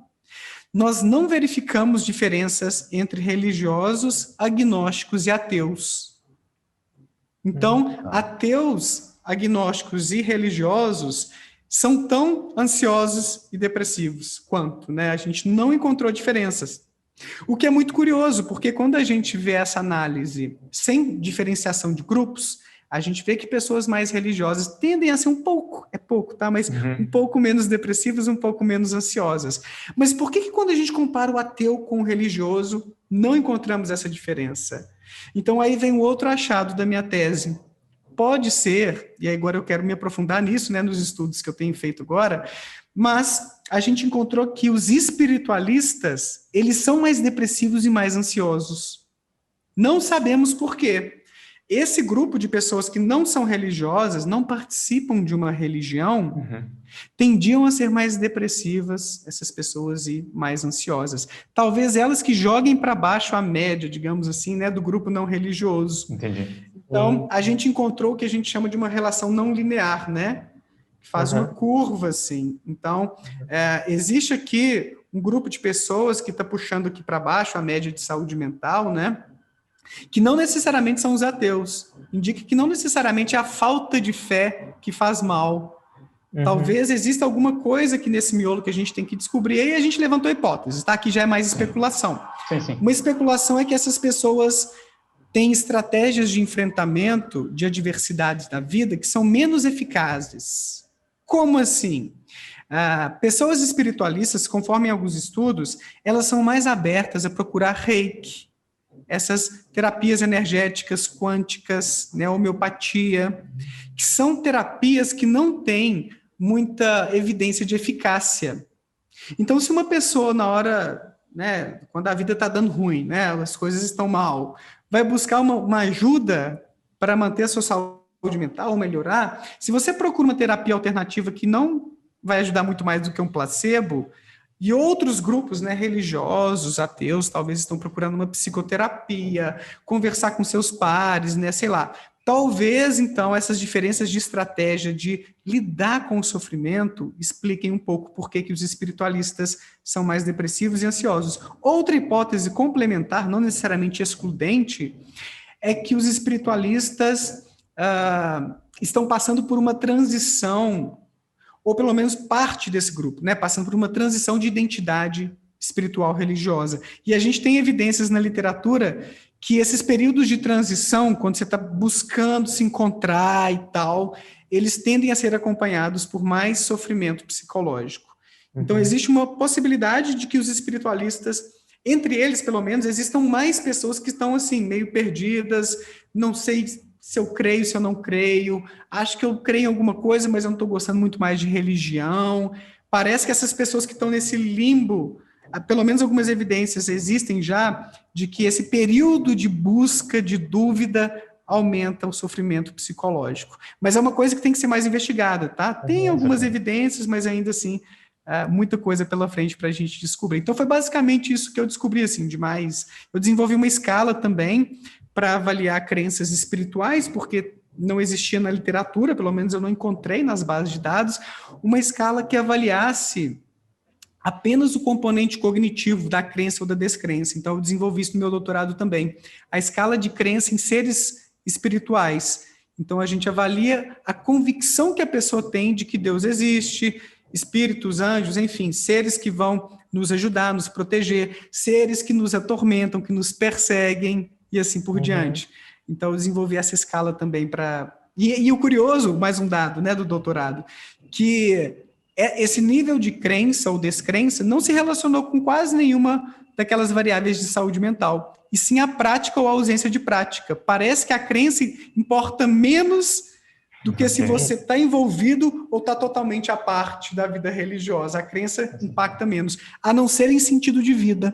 nós não verificamos diferenças entre religiosos, agnósticos e ateus. Então, ateus, agnósticos e religiosos são tão ansiosos e depressivos quanto, né? A gente não encontrou diferenças. O que é muito curioso, porque quando a gente vê essa análise sem diferenciação de grupos, a gente vê que pessoas mais religiosas tendem a ser um pouco, é pouco, tá? Mas um pouco menos depressivas, um pouco menos ansiosas. Mas por que quando a gente compara o ateu com o religioso, não encontramos essa diferença? Então aí vem o outro achado da minha tese. Pode ser, e agora eu quero me aprofundar nisso, né, nos estudos que eu tenho feito agora, mas a gente encontrou que os espiritualistas, eles são mais depressivos e mais ansiosos. Não sabemos por quê. Esse grupo de pessoas que não são religiosas, não participam de uma religião, tendiam a ser mais depressivas, essas pessoas, e mais ansiosas. Talvez elas que joguem para baixo a média, digamos assim, né, do grupo não religioso. Entendi. Então, a gente encontrou o que a gente chama de uma relação não linear, né? Faz uma curva, assim. Então, existe aqui um grupo de pessoas que está puxando aqui para baixo a média de saúde mental, né? Que não necessariamente são os ateus. Indica que não necessariamente é a falta de fé que faz mal. Talvez exista alguma coisa aqui nesse miolo que a gente tem que descobrir, e a gente levantou hipóteses, tá? Aqui já é mais especulação. Sim. Uma especulação é que essas pessoas têm estratégias de enfrentamento de adversidades da vida que são menos eficazes. Como assim? Pessoas espiritualistas, conforme alguns estudos, elas são mais abertas a procurar reiki, essas terapias energéticas quânticas, né, homeopatia, que são terapias que não têm muita evidência de eficácia. Então, se uma pessoa, na hora, né, quando a vida está dando ruim, né, as coisas estão mal, vai buscar uma ajuda para manter a sua saúde mental, melhorar, se você procura uma terapia alternativa que não vai ajudar muito mais do que um placebo, e outros grupos, né, religiosos, ateus, talvez estão procurando uma psicoterapia, conversar com seus pares, né, sei lá. Talvez, então, essas diferenças de estratégia de lidar com o sofrimento expliquem um pouco por que os espiritualistas são mais depressivos e ansiosos. Outra hipótese complementar, não necessariamente excludente, é que os espiritualistas estão passando por uma transição, ou pelo menos parte desse grupo, né, passando por uma transição de identidade espiritual religiosa. E a gente tem evidências na literatura que esses períodos de transição, quando você está buscando se encontrar e tal, eles tendem a ser acompanhados por mais sofrimento psicológico. Então, existe uma possibilidade de que os espiritualistas, entre eles, pelo menos, existam mais pessoas que estão, assim, meio perdidas, não sei se eu creio, se eu não creio, acho que eu creio em alguma coisa, mas eu não estou gostando muito mais de religião. Parece que essas pessoas que estão nesse limbo, pelo menos algumas evidências existem já, de que esse período de busca, de dúvida, aumenta o sofrimento psicológico. Mas é uma coisa que tem que ser mais investigada, tá? Tem algumas evidências, mas ainda assim, muita coisa pela frente para a gente descobrir. Então, foi basicamente isso que eu descobri, assim, demais. Eu desenvolvi uma escala também para avaliar crenças espirituais, porque não existia na literatura, pelo menos eu não encontrei nas bases de dados, uma escala que avaliasse apenas o componente cognitivo da crença ou da descrença. Então, eu desenvolvi isso no meu doutorado também. A escala de crença em seres espirituais. Então, a gente avalia a convicção que a pessoa tem de que Deus existe, espíritos, anjos, enfim, seres que vão nos ajudar, nos proteger, seres que nos atormentam, que nos perseguem, e assim por diante. Então, eu desenvolvi essa escala também para... E o curioso, mais um dado, né, do doutorado, que esse nível de crença ou descrença não se relacionou com quase nenhuma daquelas variáveis de saúde mental, e sim a prática ou a ausência de prática. Parece que a crença importa menos do que se você está envolvido ou está totalmente à parte da vida religiosa. A crença impacta menos, a não ser em sentido de vida.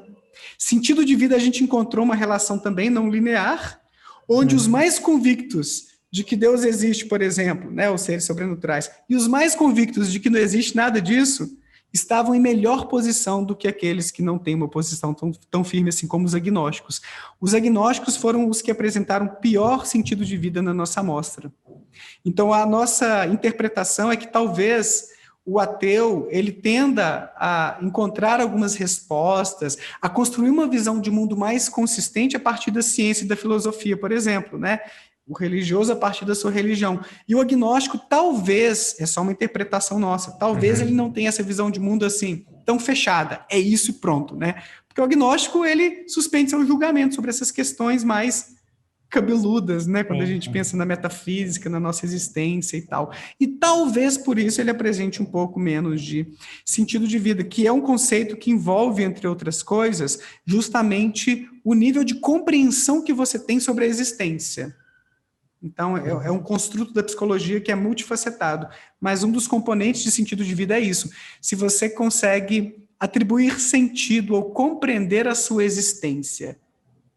Sentido de vida, a gente encontrou uma relação também não linear, onde os mais convictos de que Deus existe, por exemplo, né, os seres sobrenaturais, e os mais convictos de que não existe nada disso, estavam em melhor posição do que aqueles que não têm uma posição tão firme assim como os agnósticos. Os agnósticos foram os que apresentaram pior sentido de vida na nossa amostra. Então, a nossa interpretação é que talvez o ateu, ele tenda a encontrar algumas respostas, a construir uma visão de mundo mais consistente a partir da ciência e da filosofia, por exemplo, né? O religioso a partir da sua religião. E o agnóstico, talvez, é só uma interpretação nossa, talvez ele não tenha essa visão de mundo assim, tão fechada. É isso e pronto, né? Porque o agnóstico, ele suspende seu julgamento sobre essas questões mais cabeludas, né? Quando a gente pensa na metafísica, na nossa existência e tal. E talvez por isso ele apresente um pouco menos de sentido de vida, que é um conceito que envolve, entre outras coisas, justamente o nível de compreensão que você tem sobre a existência. Então, é um construto da psicologia que é multifacetado, mas um dos componentes de sentido de vida é isso. Se você consegue atribuir sentido ou compreender a sua existência,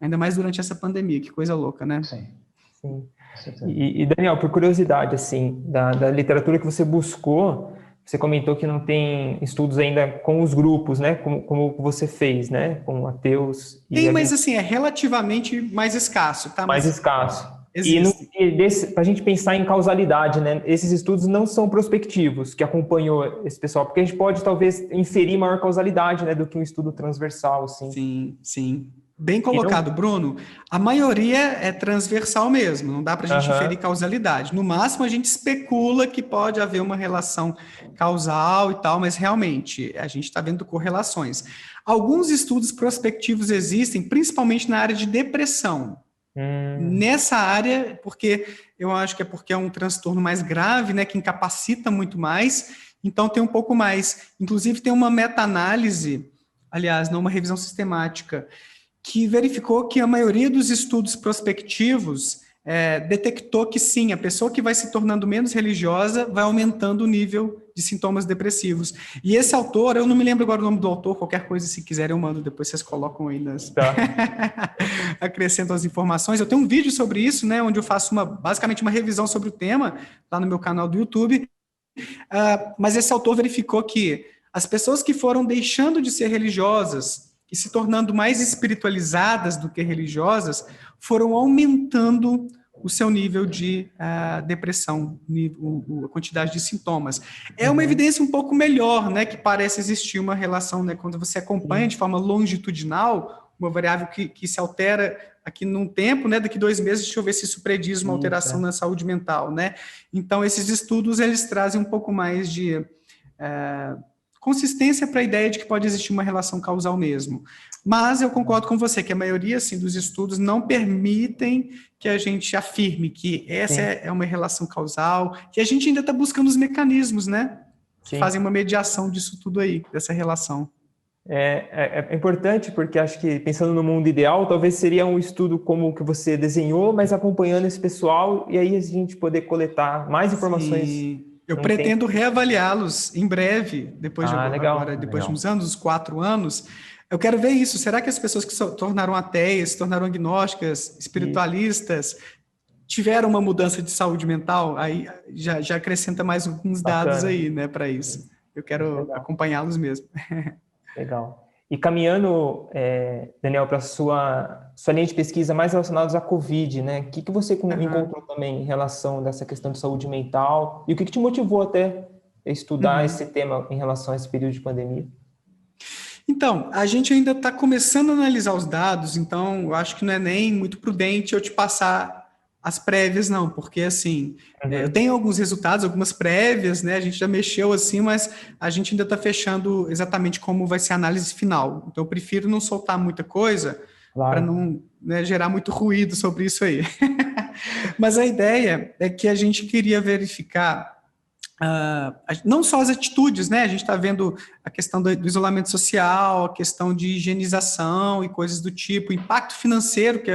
ainda mais durante essa pandemia, que coisa louca, né? Sim. E Daniel, por curiosidade, assim, da literatura que você buscou, você comentou que não tem estudos ainda com os grupos, né? Como você fez, né? Com ateus. Tem, mas assim, é relativamente mais escasso, tá? Mais escasso. Existe. E para a gente pensar em causalidade, né? Esses estudos não são prospectivos, que acompanhou esse pessoal, porque a gente pode, talvez, inferir maior causalidade, né? Do que um estudo transversal, assim. Sim. Bem colocado, Bruno. A maioria é transversal mesmo, não dá para a gente inferir causalidade. No máximo, a gente especula que pode haver uma relação causal e tal, mas realmente a gente está vendo correlações. Alguns estudos prospectivos existem, principalmente na área de depressão. Nessa área, porque eu acho que é um transtorno mais grave, né, que incapacita muito mais, então tem um pouco mais. Inclusive tem uma meta-análise, aliás, não uma revisão sistemática, que verificou que a maioria dos estudos prospectivos detectou que sim, a pessoa que vai se tornando menos religiosa vai aumentando o nível de sintomas depressivos. E esse autor, eu não me lembro agora o nome do autor, qualquer coisa, se quiserem eu mando, depois vocês colocam aí acrescentam as informações. Eu tenho um vídeo sobre isso, né, onde eu faço basicamente uma revisão sobre o tema, lá no meu canal do YouTube, mas esse autor verificou que as pessoas que foram deixando de ser religiosas e se tornando mais espiritualizadas do que religiosas, foram aumentando o seu nível de depressão, a quantidade de sintomas. É uma evidência um pouco melhor, né, que parece existir uma relação, né, quando você acompanha de forma longitudinal, uma variável que se altera aqui num tempo, né, daqui 2 meses, deixa eu ver se isso prediz uma alteração na saúde mental, né? Então, esses estudos, eles trazem um pouco mais de consistência para a ideia de que pode existir uma relação causal mesmo. Mas eu concordo com você que a maioria assim, dos estudos não permitem que a gente afirme que essa é uma relação causal, que a gente ainda está buscando os mecanismos, né? Que fazem uma mediação disso tudo aí, dessa relação. É importante porque acho que, pensando no mundo ideal, talvez seria um estudo como o que você desenhou, mas acompanhando esse pessoal, e aí a gente poder coletar mais informações. Sim. Eu pretendo reavaliá-los em breve, depois de uns anos, uns 4 anos. Eu quero ver isso. Será que as pessoas que se tornaram ateias, se tornaram agnósticas, espiritualistas, tiveram uma mudança de saúde mental? Aí já acrescenta mais alguns dados aí, né, para isso. Eu quero acompanhá-los mesmo. Legal. E caminhando, Daniel, para a sua linha de pesquisa mais relacionada à Covid, né? O que você encontrou também em relação dessa questão de saúde mental? E o que te motivou até a estudar esse tema em relação a esse período de pandemia? Então, a gente ainda está começando a analisar os dados, então eu acho que não é nem muito prudente eu te passar as prévias, não, porque assim, eu tenho alguns resultados, algumas prévias, né, a gente já mexeu assim, mas a gente ainda está fechando exatamente como vai ser a análise final, então eu prefiro não soltar muita coisa para não, né, gerar muito ruído sobre isso aí. Mas a ideia é que a gente queria verificar não só as atitudes, né? A gente está vendo a questão do isolamento social, a questão de higienização e coisas do tipo, o impacto financeiro que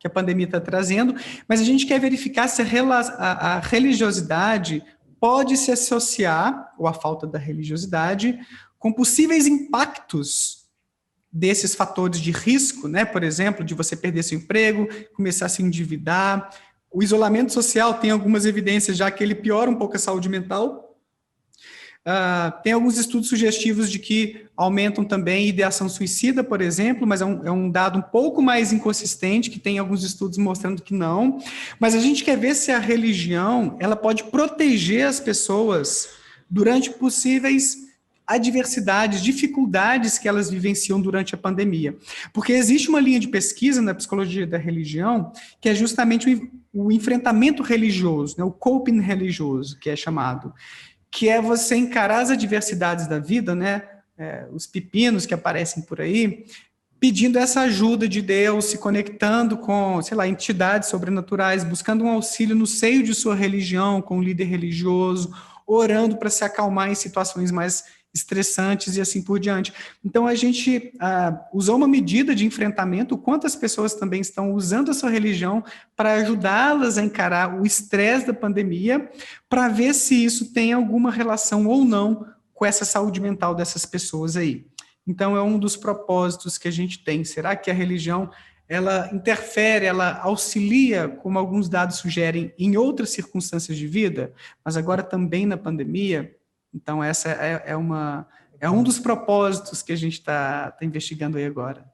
a pandemia está trazendo, mas a gente quer verificar se a religiosidade pode se associar, ou a falta da religiosidade, com possíveis impactos desses fatores de risco, né? Por exemplo, de você perder seu emprego, começar a se endividar. O isolamento social tem algumas evidências já que ele piora um pouco a saúde mental. Tem alguns estudos sugestivos de que aumentam também ideação suicida, por exemplo, mas é um dado um pouco mais inconsistente, que tem alguns estudos mostrando que não. Mas a gente quer ver se a religião ela pode proteger as pessoas durante possíveis adversidades, dificuldades que elas vivenciam durante a pandemia. Porque existe uma linha de pesquisa na psicologia da religião que é justamente o enfrentamento religioso, né, o coping religioso, que é chamado, que é você encarar as adversidades da vida, né, os pepinos que aparecem por aí, pedindo essa ajuda de Deus, se conectando com, sei lá, entidades sobrenaturais, buscando um auxílio no seio de sua religião, com um líder religioso, orando para se acalmar em situações mais estressantes e assim por diante. Então, a gente usou uma medida de enfrentamento, quantas pessoas também estão usando a sua religião para ajudá-las a encarar o estresse da pandemia, para ver se isso tem alguma relação ou não com essa saúde mental dessas pessoas aí. Então, é um dos propósitos que a gente tem. Será que a religião, ela interfere, ela auxilia, como alguns dados sugerem, em outras circunstâncias de vida, mas agora também na pandemia? Então, essa é um dos propósitos que a gente está investigando aí agora.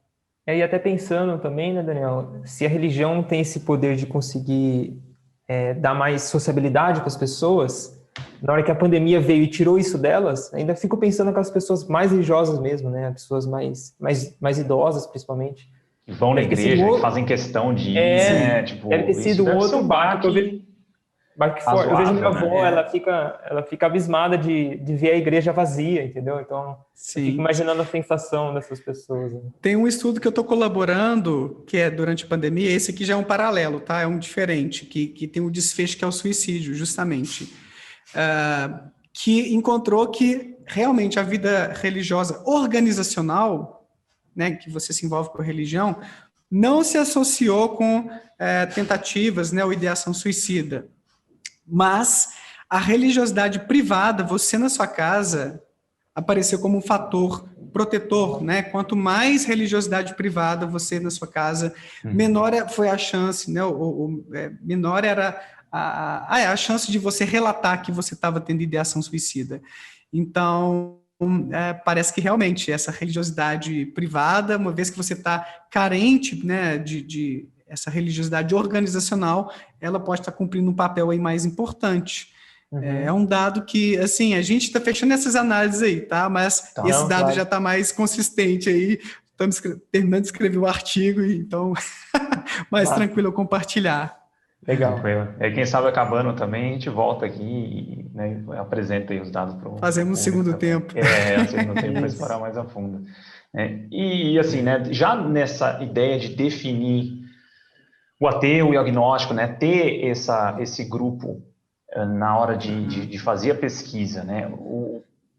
E até pensando também, né, Daniel, se a religião tem esse poder de conseguir dar mais sociabilidade para as pessoas, na hora que a pandemia veio e tirou isso delas, ainda fico pensando naquelas pessoas mais religiosas mesmo, né, pessoas mais idosas, principalmente. Que vão na igreja, que fazem questão de ir, né? Tipo, deve ter sido um outro baque que eu vejo. Eu vejo minha avó, né? ela fica abismada de ver a igreja vazia, entendeu? Então, eu fico imaginando a sensação dessas pessoas. Né? Tem um estudo que eu estou colaborando, que é durante a pandemia, esse aqui já é um paralelo, tá? É um diferente, que tem um desfecho que é o suicídio, justamente. Que encontrou que, realmente, a vida religiosa organizacional, né, que você se envolve com a religião, não se associou com tentativas, né, ou ideação suicida. Mas a religiosidade privada, você na sua casa, apareceu como um fator protetor, né? Quanto mais religiosidade privada você na sua casa, menor foi a chance, né? Menor era a chance de você relatar que você estava tendo ideação suicida. Então, parece que realmente essa religiosidade privada, uma vez que você está carente, né, de essa religiosidade organizacional, ela pode estar cumprindo um papel aí mais importante. É um dado que, assim, a gente está fechando essas análises aí, tá? Mas esse dado já está mais consistente aí. Estamos terminando de escrever o artigo, então mais tranquilo eu compartilhar. Legal. Quem sabe acabando também, a gente volta aqui e, né, apresenta aí os dados para o... Fazemos um segundo tempo. Um segundo tempo para explorar mais a fundo. E assim, né, já nessa ideia de definir o ateu e o agnóstico, né, ter esse grupo na hora de fazer a pesquisa, né,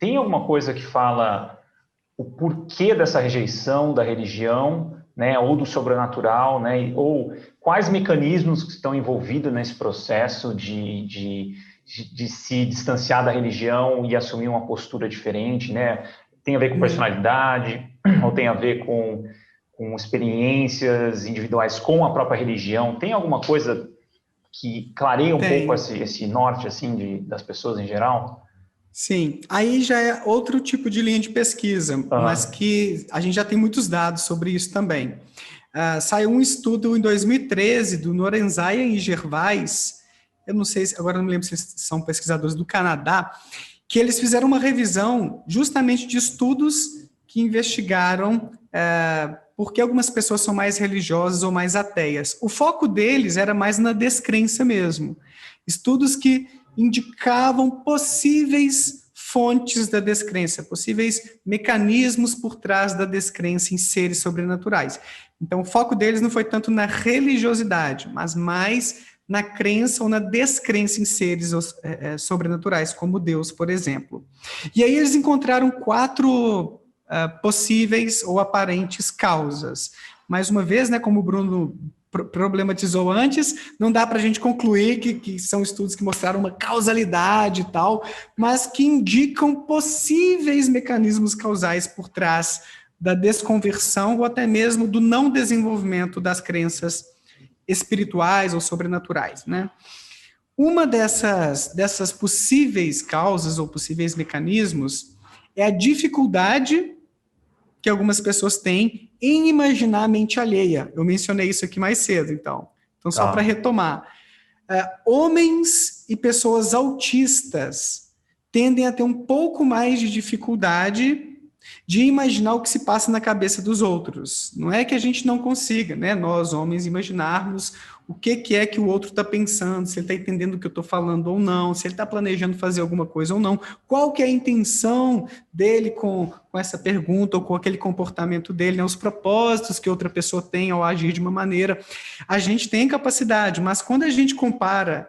tem alguma coisa que fala o porquê dessa rejeição da religião, né, ou do sobrenatural, né, ou quais mecanismos que estão envolvidos nesse processo de se distanciar da religião e assumir uma postura diferente, né? Tem a ver com personalidade, ou tem a ver com experiências individuais com a própria religião? Tem alguma coisa que clareia um pouco esse norte, assim, das pessoas em geral? Sim, aí já é outro tipo de linha de pesquisa, mas que a gente já tem muitos dados sobre isso também. Saiu um estudo em 2013 do Norenzaia e Gervais, eu não sei, agora não me lembro se eles são pesquisadores do Canadá, que eles fizeram uma revisão justamente de estudos que investigaram por que algumas pessoas são mais religiosas ou mais ateias. O foco deles era mais na descrença mesmo. Estudos que indicavam possíveis fontes da descrença, possíveis mecanismos por trás da descrença em seres sobrenaturais. Então, o foco deles não foi tanto na religiosidade, mas mais na crença ou na descrença em seres sobrenaturais, como Deus, por exemplo. E aí eles encontraram 4 possíveis ou aparentes causas. Mais uma vez, né, como o Bruno problematizou antes, não dá para a gente concluir que são estudos que mostraram uma causalidade e tal, mas que indicam possíveis mecanismos causais por trás da desconversão ou até mesmo do não desenvolvimento das crenças espirituais ou sobrenaturais, né? Uma dessas possíveis causas ou possíveis mecanismos é a dificuldade que algumas pessoas têm em imaginar a mente alheia. Eu mencionei isso aqui mais cedo, então. Então, só para retomar. Homens e pessoas autistas tendem a ter um pouco mais de dificuldade de imaginar o que se passa na cabeça dos outros. Não é que a gente não consiga, né, nós, homens, imaginarmos o que é que o outro está pensando, se ele está entendendo o que eu estou falando ou não, se ele está planejando fazer alguma coisa ou não, qual que é a intenção dele com essa pergunta ou com aquele comportamento dele, né, os propósitos que outra pessoa tem ao agir de uma maneira. A gente tem capacidade, mas quando a gente compara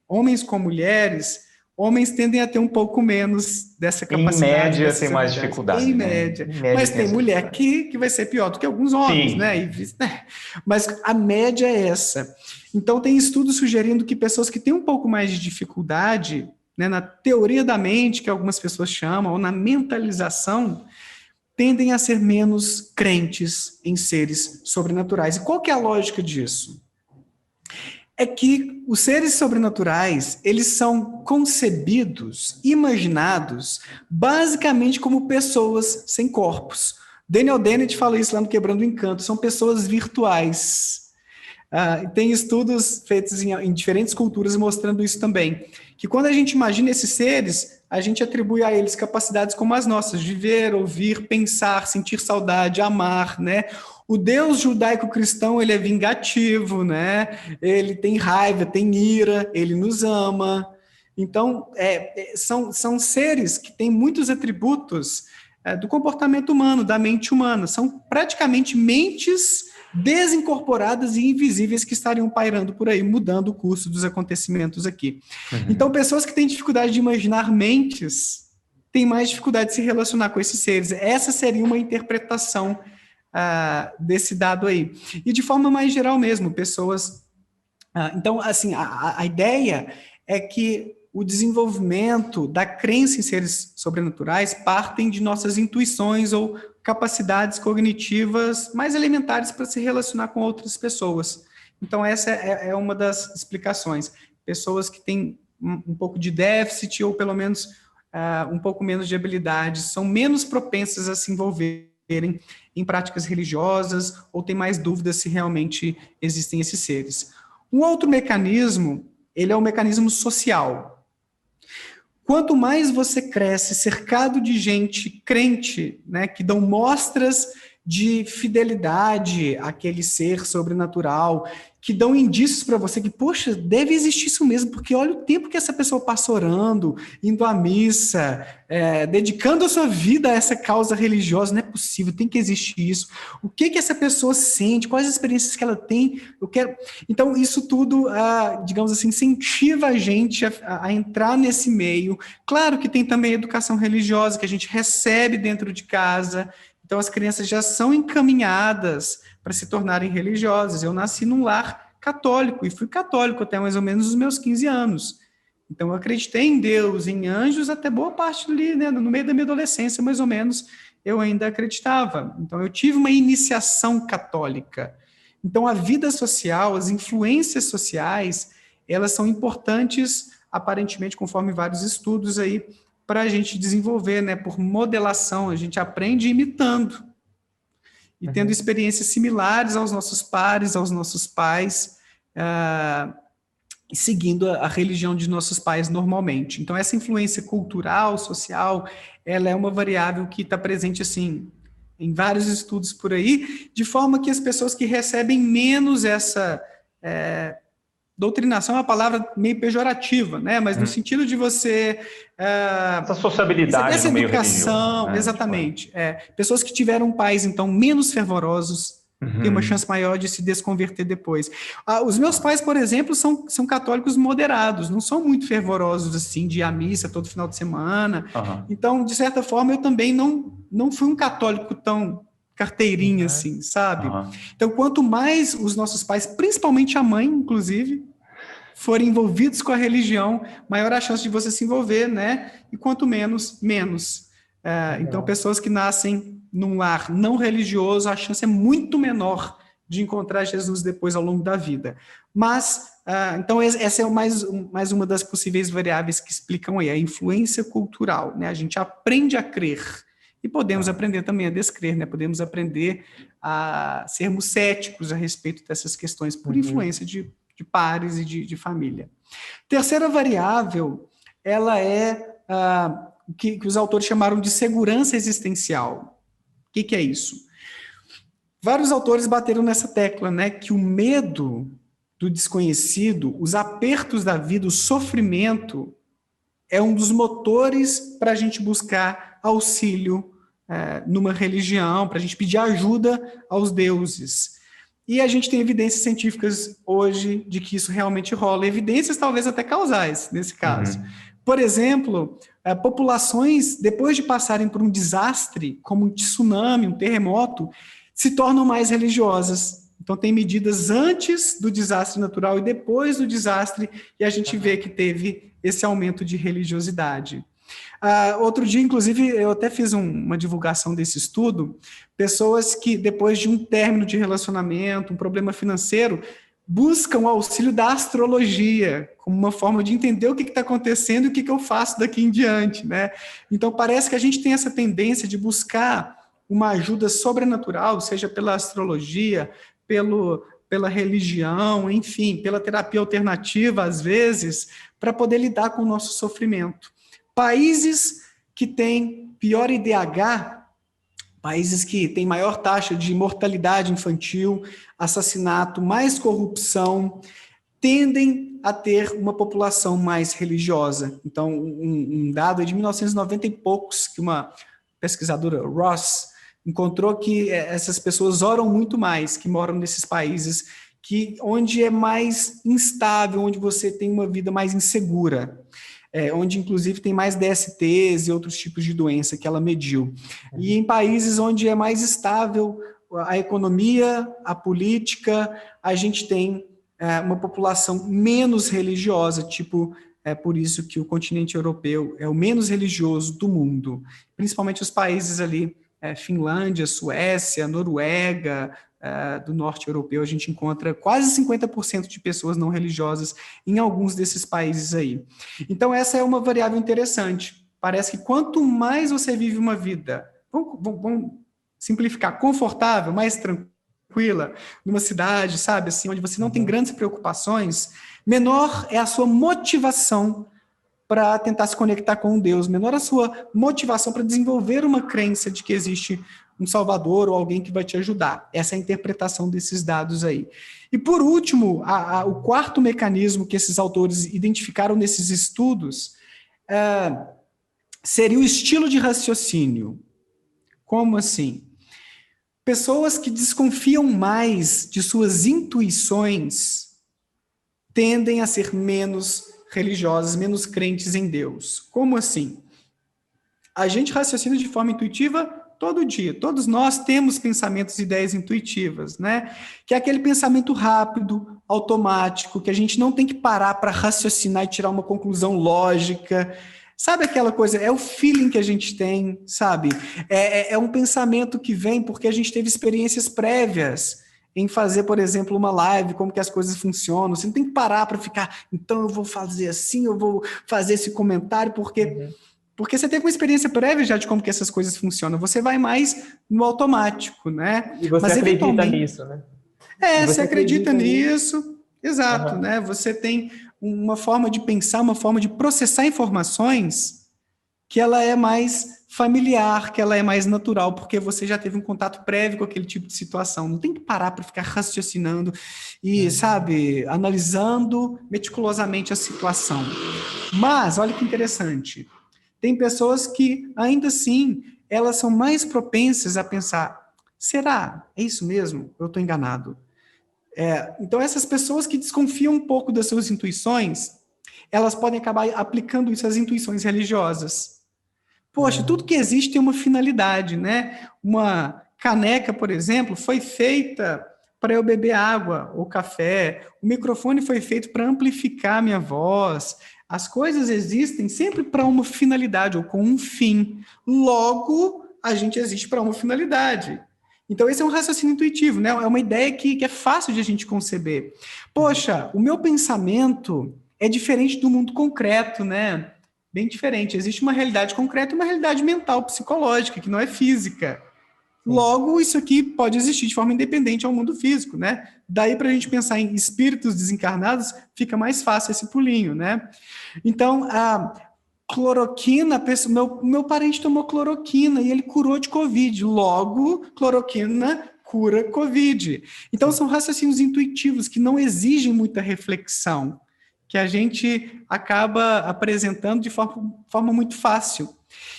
homens com mulheres, homens tendem a ter um pouco menos dessa capacidade. Em média, tem mais dificuldade. Em média. Mas tem mulher que vai ser pior do que alguns homens, Sim. né? Mas a média é essa. Então, tem estudos sugerindo que pessoas que têm um pouco mais de dificuldade, né, na teoria da mente, que algumas pessoas chamam, ou na mentalização, tendem a ser menos crentes em seres sobrenaturais. E qual que é a lógica disso? É que os seres sobrenaturais, eles são concebidos, imaginados, basicamente como pessoas sem corpos. Daniel Dennett fala isso lá no Quebrando o Encanto, são pessoas virtuais. Tem estudos feitos em diferentes culturas mostrando isso também, que quando a gente imagina esses seres, a gente atribui a eles capacidades como as nossas, de ver, ouvir, pensar, sentir saudade, amar, né? O Deus judaico-cristão, ele é vingativo, né? Ele tem raiva, tem ira, ele nos ama. Então, são seres que têm muitos atributos do comportamento humano, da mente humana. São praticamente mentes desincorporadas e invisíveis que estariam pairando por aí, mudando o curso dos acontecimentos aqui. Uhum. Então, pessoas que têm dificuldade de imaginar mentes têm mais dificuldade de se relacionar com esses seres. Essa seria uma interpretação desse dado aí. E de forma mais geral mesmo, pessoas... então, assim, a ideia é que o desenvolvimento da crença em seres sobrenaturais partem de nossas intuições ou capacidades cognitivas mais elementares para se relacionar com outras pessoas. Então, essa é uma das explicações. Pessoas que têm um pouco de déficit ou, pelo menos, um pouco menos de habilidades são menos propensas a se envolverem em práticas religiosas ou têm mais dúvidas se realmente existem esses seres. Um outro mecanismo, ele é o mecanismo social. Quanto mais você cresce cercado de gente crente, né, que dão mostras de fidelidade àquele ser sobrenatural, que dão indícios para você que, poxa, deve existir isso mesmo, porque olha o tempo que essa pessoa passa orando, indo à missa, dedicando a sua vida a essa causa religiosa, não é possível, tem que existir isso. O que essa pessoa sente, quais as experiências que ela tem, eu quero... Então, isso tudo, digamos assim, incentiva a gente a entrar nesse meio. Claro que tem também a educação religiosa que a gente recebe dentro de casa. Então, as crianças já são encaminhadas para se tornarem religiosas. Eu nasci num lar católico e fui católico até mais ou menos os meus 15 anos. Então, eu acreditei em Deus, em anjos, até boa parte ali, né, no meio da minha adolescência, mais ou menos, eu ainda acreditava. Então, eu tive uma iniciação católica. Então, a vida social, as influências sociais, elas são importantes, aparentemente, conforme vários estudos aí, para a gente desenvolver, né, por modelação, a gente aprende imitando e tendo experiências similares aos nossos pares, aos nossos pais, seguindo a religião de nossos pais normalmente. Então, essa influência cultural, social, ela é uma variável que está presente, assim, em vários estudos por aí, de forma que as pessoas que recebem menos essa... doutrinação é uma palavra meio pejorativa, né? Mas no sentido de você... essa sociabilidade essa no meio educação, religioso, né? exatamente. Pessoas que tiveram pais, então, menos fervorosos, têm uma chance maior de se desconverter depois. Os meus pais, por exemplo, são católicos moderados, não são muito fervorosos, assim, de ir à missa todo final de semana. Então, de certa forma, eu também não fui um católico tão... carteirinha, assim, sabe? Então, quanto mais os nossos pais, principalmente a mãe, inclusive, forem envolvidos com a religião, maior a chance de você se envolver, né? E quanto menos, menos. Então, pessoas que nascem num lar não religioso, a chance é muito menor de encontrar Jesus depois ao longo da vida. Mas, então, essa é mais uma das possíveis variáveis que explicam aí a influência cultural, né? A gente aprende a crer e podemos aprender também a descrer, né? Podemos aprender a sermos céticos a respeito dessas questões por influência de pares e de família. Terceira variável, ela é o que os autores chamaram de segurança existencial. O que é isso? Vários autores bateram nessa tecla, né? Que o medo do desconhecido, os apertos da vida, o sofrimento, é um dos motores para a gente buscar auxílio numa religião, para a gente pedir ajuda aos deuses. E a gente tem evidências científicas hoje de que isso realmente rola, evidências talvez até causais, nesse caso. Por exemplo, populações, depois de passarem por um desastre, como um tsunami, um terremoto, se tornam mais religiosas. Então, tem medidas antes do desastre natural e depois do desastre, e a gente vê que teve esse aumento de religiosidade. Outro dia, inclusive, eu até fiz uma divulgação desse estudo, pessoas que, depois de um término de relacionamento, um problema financeiro, buscam o auxílio da astrologia, como uma forma de entender o que está acontecendo e o que eu faço daqui em diante, né? Então, parece que a gente tem essa tendência de buscar uma ajuda sobrenatural, seja pela astrologia, pela religião, enfim, pela terapia alternativa, às vezes, para poder lidar com o nosso sofrimento. Países que têm pior IDH, países que têm maior taxa de mortalidade infantil, assassinato, mais corrupção, tendem a ter uma população mais religiosa. Então, um dado é de 1990 e poucos, que uma pesquisadora, Ross, encontrou que essas pessoas oram muito mais, que moram nesses países onde é mais instável, onde você tem uma vida mais insegura. Onde, inclusive, tem mais DSTs e outros tipos de doença que ela mediu. E em países onde é mais estável a economia, a política, a gente tem uma população menos religiosa, por isso que o continente europeu é o menos religioso do mundo, principalmente os países ali, Finlândia, Suécia, Noruega, do norte europeu, a gente encontra quase 50% de pessoas não religiosas em alguns desses países aí. Então, essa é uma variável interessante. Parece que quanto mais você vive uma vida, vamos simplificar, confortável, mais tranquila, numa cidade, sabe, assim, onde você não tem grandes preocupações, menor é a sua motivação para tentar se conectar com Deus, menor a sua motivação para desenvolver uma crença de que existe um salvador ou alguém que vai te ajudar. Essa é a interpretação desses dados aí. E, por último, o quarto mecanismo que esses autores identificaram nesses estudos seria o estilo de raciocínio. Como assim? Pessoas que desconfiam mais de suas intuições tendem a ser menos religiosas, menos crentes em Deus. Como assim? A gente raciocina de forma intuitiva todo dia. Todos nós temos pensamentos e ideias intuitivas, né? Que é aquele pensamento rápido, automático, que a gente não tem que parar para raciocinar e tirar uma conclusão lógica. Sabe aquela coisa? É o feeling que a gente tem, sabe? É um pensamento que vem porque a gente teve experiências prévias em fazer, por exemplo, uma live, como que as coisas funcionam. Você não tem que parar para ficar, então eu vou fazer assim, eu vou fazer esse comentário, porque você tem uma experiência prévia já de como que essas coisas funcionam. Você vai mais no automático, né? E você acredita nisso, né? Você acredita nisso, exato, né? Você tem uma forma de pensar, uma forma de processar informações que ela é mais familiar, que ela é mais natural, porque você já teve um contato prévio com aquele tipo de situação. Não tem que parar para ficar raciocinando e, sabe, analisando meticulosamente a situação. Mas, olha que interessante, tem pessoas que, ainda assim, elas são mais propensas a pensar, será? É isso mesmo? Eu estou enganado. Então, essas pessoas que desconfiam um pouco das suas intuições, elas podem acabar aplicando isso às intuições religiosas. Poxa, tudo que existe tem uma finalidade, né? Uma caneca, por exemplo, foi feita para eu beber água ou café. O microfone foi feito para amplificar a minha voz. As coisas existem sempre para uma finalidade ou com um fim. Logo, a gente existe para uma finalidade. Então, esse é um raciocínio intuitivo, né? É uma ideia que é fácil de a gente conceber. Poxa, o meu pensamento é diferente do mundo concreto, né? Bem diferente. Existe uma realidade concreta e uma realidade mental, psicológica, que não é física. Logo, isso aqui pode existir de forma independente ao mundo físico, né? Daí, para a gente pensar em espíritos desencarnados, fica mais fácil esse pulinho, né? Então, a cloroquina, meu parente tomou cloroquina e ele curou de Covid. Logo, cloroquina cura Covid. Então, são raciocínios intuitivos que não exigem muita reflexão, que a gente acaba apresentando de forma muito fácil.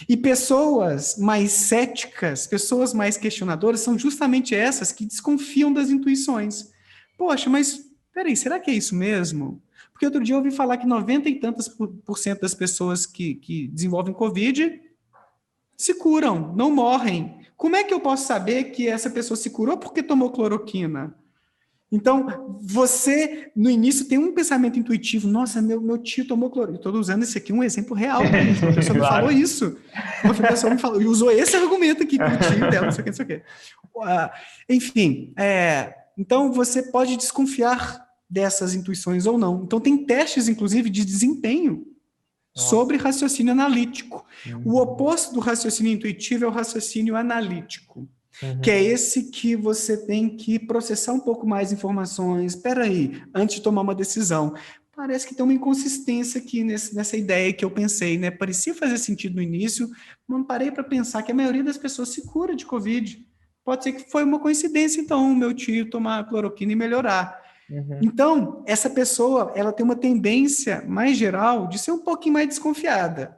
E pessoas mais céticas, pessoas mais questionadoras, são justamente essas que desconfiam das intuições. Poxa, mas peraí, será que é isso mesmo? Porque outro dia eu ouvi falar que 90 e tantas por cento das pessoas que desenvolvem Covid se curam, não morrem. Como é que eu posso saber que essa pessoa se curou porque tomou cloroquina? Então, você, no início, tem um pensamento intuitivo. Nossa, meu tio tomou cloroquina. Estou usando esse aqui um exemplo real. Uma pessoa me falou isso. Uma pessoa me falou, e usou esse argumento aqui para o tio dela, não sei o que, não sei o que. Enfim, então você pode desconfiar dessas intuições ou não. Então, tem testes, inclusive, de desempenho sobre raciocínio analítico. O oposto do raciocínio intuitivo é o raciocínio analítico. Que é esse que você tem que processar um pouco mais informações. Espera aí, antes de tomar uma decisão. Parece que tem uma inconsistência aqui nessa ideia que eu pensei, né? Parecia fazer sentido no início, mas não parei para pensar que a maioria das pessoas se cura de Covid. Pode ser que foi uma coincidência, então, o meu tio tomar cloroquina e melhorar. Então, essa pessoa, ela tem uma tendência mais geral de ser um pouquinho mais desconfiada.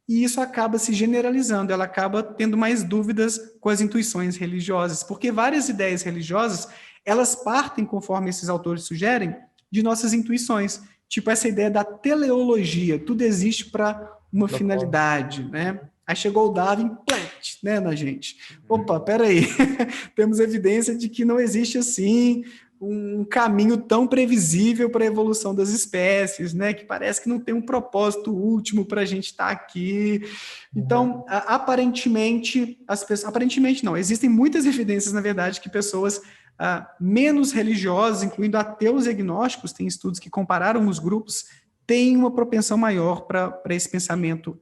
E isso acaba se generalizando, ela acaba tendo mais dúvidas com as intuições religiosas, porque várias ideias religiosas, elas partem, conforme esses autores sugerem, de nossas intuições. Tipo essa ideia da teleologia, tudo existe para uma finalidade, né? Aí chegou o Darwin, plant, né, na gente. Opa, peraí, temos evidência de que não existe assim um caminho tão previsível para a evolução das espécies, né? Que parece que não tem um propósito último para a gente estar aqui. Então, aparentemente, aparentemente não, existem muitas evidências, na verdade, que pessoas menos religiosas, incluindo ateus e agnósticos, tem estudos que compararam os grupos, têm uma propensão maior para esse pensamento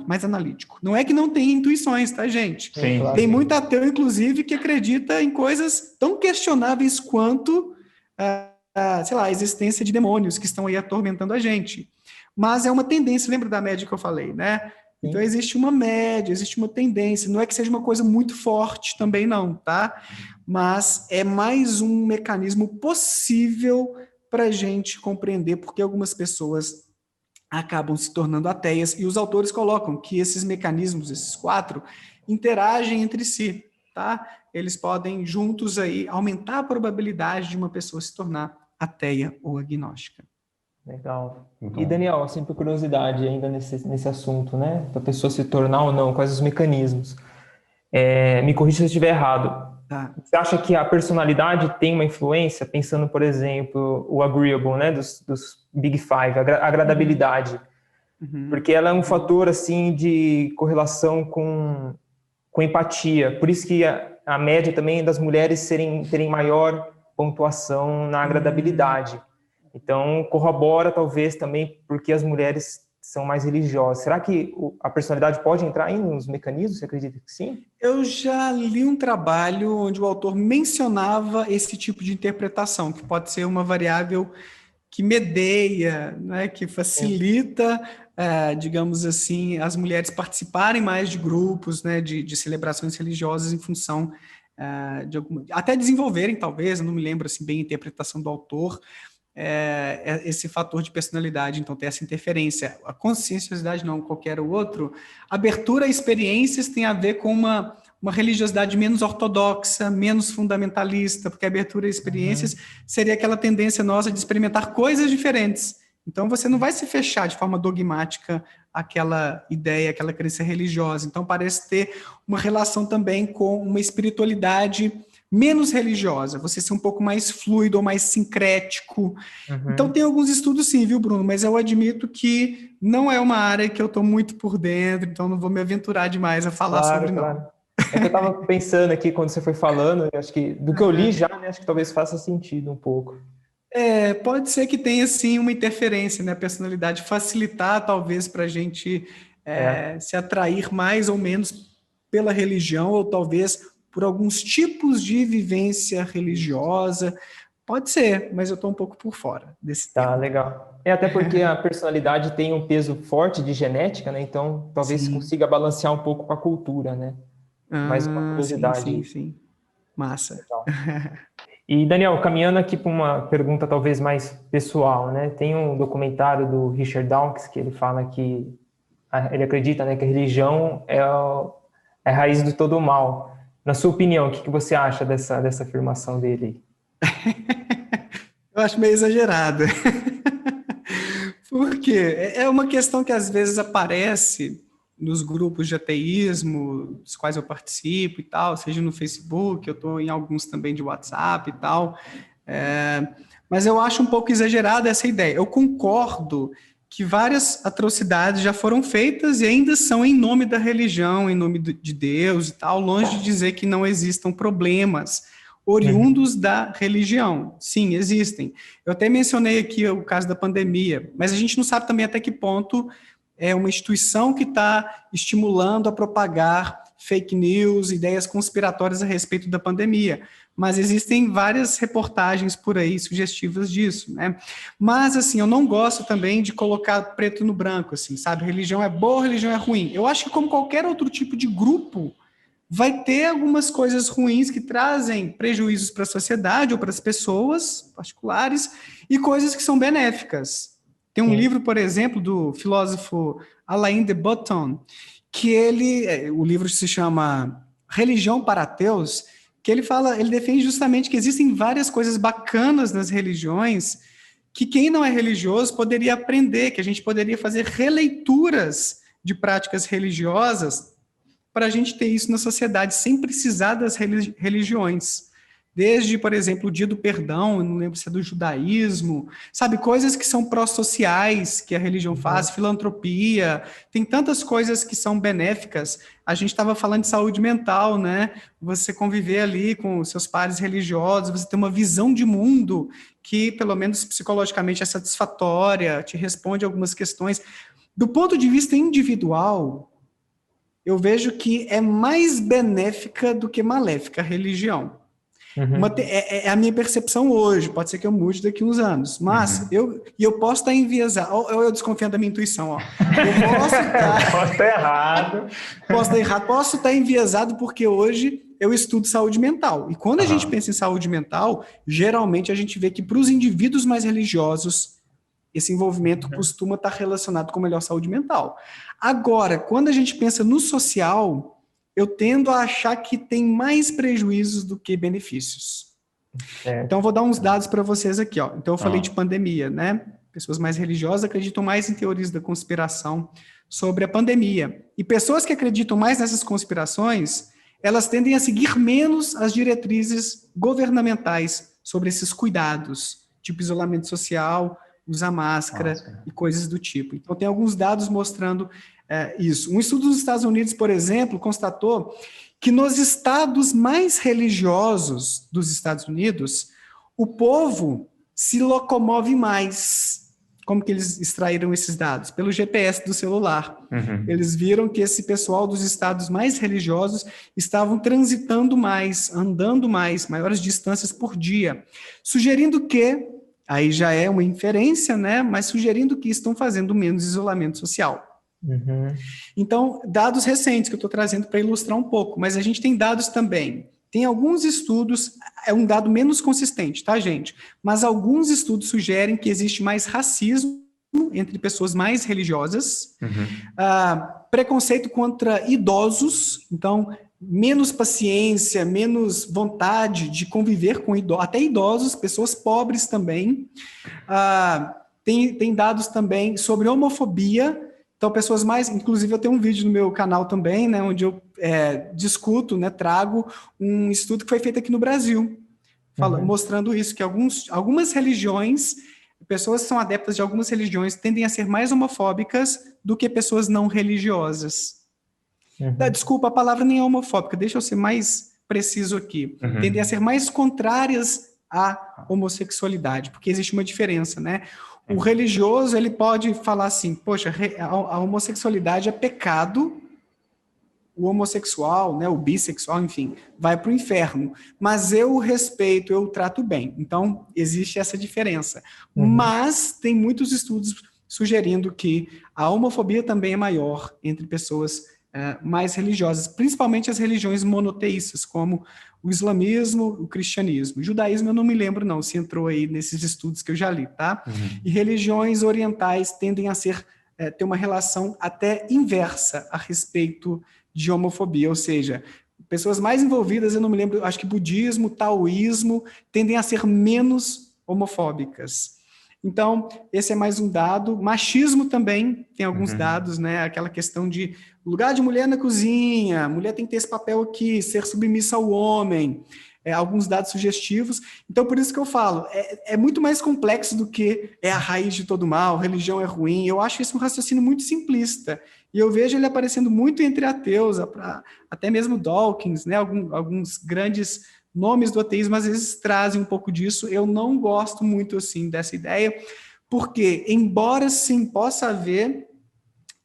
mais analítico. Não é que não tem intuições, tá, gente? Sim, tem muito ateu, inclusive, que acredita em coisas tão questionáveis quanto, sei lá, a existência de demônios que estão aí atormentando a gente. Mas é uma tendência, lembra da média que eu falei, né? Então, existe uma média, existe uma tendência. Não é que seja uma coisa muito forte também, não, tá? Mas é mais um mecanismo possível para a gente compreender porque algumas pessoas acabam se tornando ateias, e os autores colocam que esses mecanismos, esses 4, interagem entre si, tá? Eles podem juntos aí aumentar a probabilidade de uma pessoa se tornar ateia ou agnóstica. Legal. E Daniel, assim, por curiosidade ainda nesse assunto, né? Para a pessoa se tornar ou não, quais os mecanismos? Me corrija se eu estiver errado. Tá. Você acha que a personalidade tem uma influência, pensando, por exemplo, o agreeable, né, dos Big Five, a agradabilidade? Porque ela é um fator, assim, de correlação com empatia. Por isso que a média também das mulheres terem maior pontuação na agradabilidade. Então, corrobora, talvez, também porque as mulheres são mais religiosas. Será que a personalidade pode entrar aí nos mecanismos? Você acredita que sim? Eu já li um trabalho onde o autor mencionava esse tipo de interpretação, que pode ser uma variável que medeia, né, que facilita, digamos assim, as mulheres participarem mais de grupos, né, de celebrações religiosas em função de alguma... Até desenvolverem, talvez, eu não me lembro assim, bem a interpretação do autor, esse fator de personalidade, então tem essa interferência. A conscienciosidade não, qualquer outro. Abertura a experiências tem a ver com uma religiosidade menos ortodoxa, menos fundamentalista, porque a abertura a experiências seria aquela tendência nossa de experimentar coisas diferentes. Então você não vai se fechar de forma dogmática àquela ideia, àquela crença religiosa. Então parece ter uma relação também com uma espiritualidade menos religiosa, você ser um pouco mais fluido ou mais sincrético. Então tem alguns estudos sim, viu, Bruno? Mas eu admito que não é uma área que eu estou muito por dentro, então não vou me aventurar demais a falar sobre, não. É que eu estava pensando aqui, quando você foi falando, eu acho que, do que eu li já, né, acho que talvez faça sentido um pouco. Pode ser que tenha, sim, uma interferência, né? A personalidade facilitar, talvez, para a gente se atrair mais ou menos pela religião, ou talvez por alguns tipos de vivência religiosa. Pode ser, mas eu estou um pouco por fora desse Tá, tema. legal. Até porque a personalidade tem um peso forte de genética, né? Então, talvez Sim. consiga balancear um pouco com a cultura, né? Mais uma Ah, sim, curiosidade sim, aí. sim. Massa. Legal. E, Daniel, caminhando aqui para uma pergunta talvez mais pessoal, né? Tem um documentário do Richard Dawkins que ele fala que ele acredita, né, que a religião é a raiz de todo o mal. Na sua opinião, o que você acha dessa afirmação dele? Eu acho meio exagerado. Porque é uma questão que às vezes aparece nos grupos de ateísmo, dos quais eu participo e tal, seja no Facebook, eu estou em alguns também de WhatsApp e tal. Mas eu acho um pouco exagerada essa ideia. Eu concordo que várias atrocidades já foram feitas e ainda são em nome da religião, em nome de Deus e tal, longe de dizer que não existam problemas oriundos da religião. Sim, existem. Eu até mencionei aqui o caso da pandemia, mas a gente não sabe também até que ponto é uma instituição que está estimulando a propagar fake news, ideias conspiratórias a respeito da pandemia. Mas existem várias reportagens por aí sugestivas disso, né? Mas, assim, eu não gosto também de colocar preto no branco, assim, sabe? Religião é boa, religião é ruim. Eu acho que, como qualquer outro tipo de grupo, vai ter algumas coisas ruins que trazem prejuízos para a sociedade ou para as pessoas particulares e coisas que são benéficas. Tem um livro, por exemplo, do filósofo Alain de Botton, que o livro se chama Religião para Ateus, que ele defende justamente que existem várias coisas bacanas nas religiões que quem não é religioso poderia aprender, que a gente poderia fazer releituras de práticas religiosas para a gente ter isso na sociedade sem precisar das religiões. Desde, por exemplo, o Dia do Perdão, não lembro se é do judaísmo, sabe, coisas que são pró-sociais, que a religião faz, filantropia, tem tantas coisas que são benéficas. A gente estava falando de saúde mental, né? Você conviver ali com seus pares religiosos, você ter uma visão de mundo que, pelo menos psicologicamente, é satisfatória, te responde algumas questões. Do ponto de vista individual, eu vejo que é mais benéfica do que maléfica a religião. É a minha percepção hoje, pode ser que eu mude daqui a uns anos, mas eu posso estar enviesado, eu desconfiando da minha intuição, ó. Eu posso estar... Posso estar errado. Posso estar errado, posso estar enviesado porque hoje eu estudo saúde mental, e quando a gente pensa em saúde mental, geralmente a gente vê que para os indivíduos mais religiosos, esse envolvimento costuma estar relacionado com melhor saúde mental. Agora, quando a gente pensa no social, eu tendo a achar que tem mais prejuízos do que benefícios. Então, eu vou dar uns dados para vocês aqui. Ó. Então, eu falei de pandemia, né? Pessoas mais religiosas acreditam mais em teorias da conspiração sobre a pandemia. E pessoas que acreditam mais nessas conspirações, elas tendem a seguir menos as diretrizes governamentais sobre esses cuidados, tipo isolamento social, usar máscara e coisas do tipo. Então, tem alguns dados mostrando isso. Um estudo dos Estados Unidos, por exemplo, constatou que nos estados mais religiosos dos Estados Unidos, o povo se locomove mais. Como que eles extraíram esses dados? Pelo GPS do celular. Eles viram que esse pessoal dos estados mais religiosos estavam transitando mais, andando mais, maiores distâncias por dia, sugerindo que, aí já é uma inferência, né? Mas sugerindo que estão fazendo menos isolamento social. Então, dados recentes que eu estou trazendo para ilustrar um pouco, mas a gente tem dados também. Tem alguns estudos, é um dado menos consistente, tá, gente? Mas alguns estudos sugerem que existe mais racismo entre pessoas mais religiosas, preconceito contra idosos, então, menos paciência, menos vontade de conviver com idosos, até idosos, pessoas pobres também. Tem dados também sobre homofobia. Então, pessoas mais... Inclusive, eu tenho um vídeo no meu canal também, né, onde eu discuto, né, trago um estudo que foi feito aqui no Brasil, mostrando isso, que algumas religiões, pessoas que são adeptas de algumas religiões, tendem a ser mais homofóbicas do que pessoas não religiosas. Desculpa, a palavra nem é homofóbica, deixa eu ser mais preciso aqui. Tendem a ser mais contrárias à homossexualidade, porque existe uma diferença, né? O religioso, ele pode falar assim, poxa, a homossexualidade é pecado, o homossexual, né, o bissexual, enfim, vai para o inferno. Mas eu o respeito, eu o trato bem. Então, existe essa diferença. Mas tem muitos estudos sugerindo que a homofobia também é maior entre pessoas mais religiosas, principalmente as religiões monoteístas, como o islamismo, o cristianismo. O judaísmo eu não me lembro não, se entrou aí nesses estudos que eu já li, tá? E religiões orientais tendem a ter uma relação até inversa a respeito de homofobia, ou seja, pessoas mais envolvidas, eu não me lembro, acho que budismo, taoísmo, tendem a ser menos homofóbicas. Então, esse é mais um dado. Machismo também tem alguns dados, né? Aquela questão de lugar de mulher na cozinha, a mulher tem que ter esse papel aqui, ser submissa ao homem, alguns dados sugestivos. Então, por isso que eu falo, é muito mais complexo do que é a raiz de todo mal, religião é ruim. Eu acho isso um raciocínio muito simplista. E eu vejo ele aparecendo muito entre ateus, até mesmo Dawkins, né? Alguns grandes nomes do ateísmo às vezes trazem um pouco disso. Eu não gosto muito assim dessa ideia, porque embora sim possa haver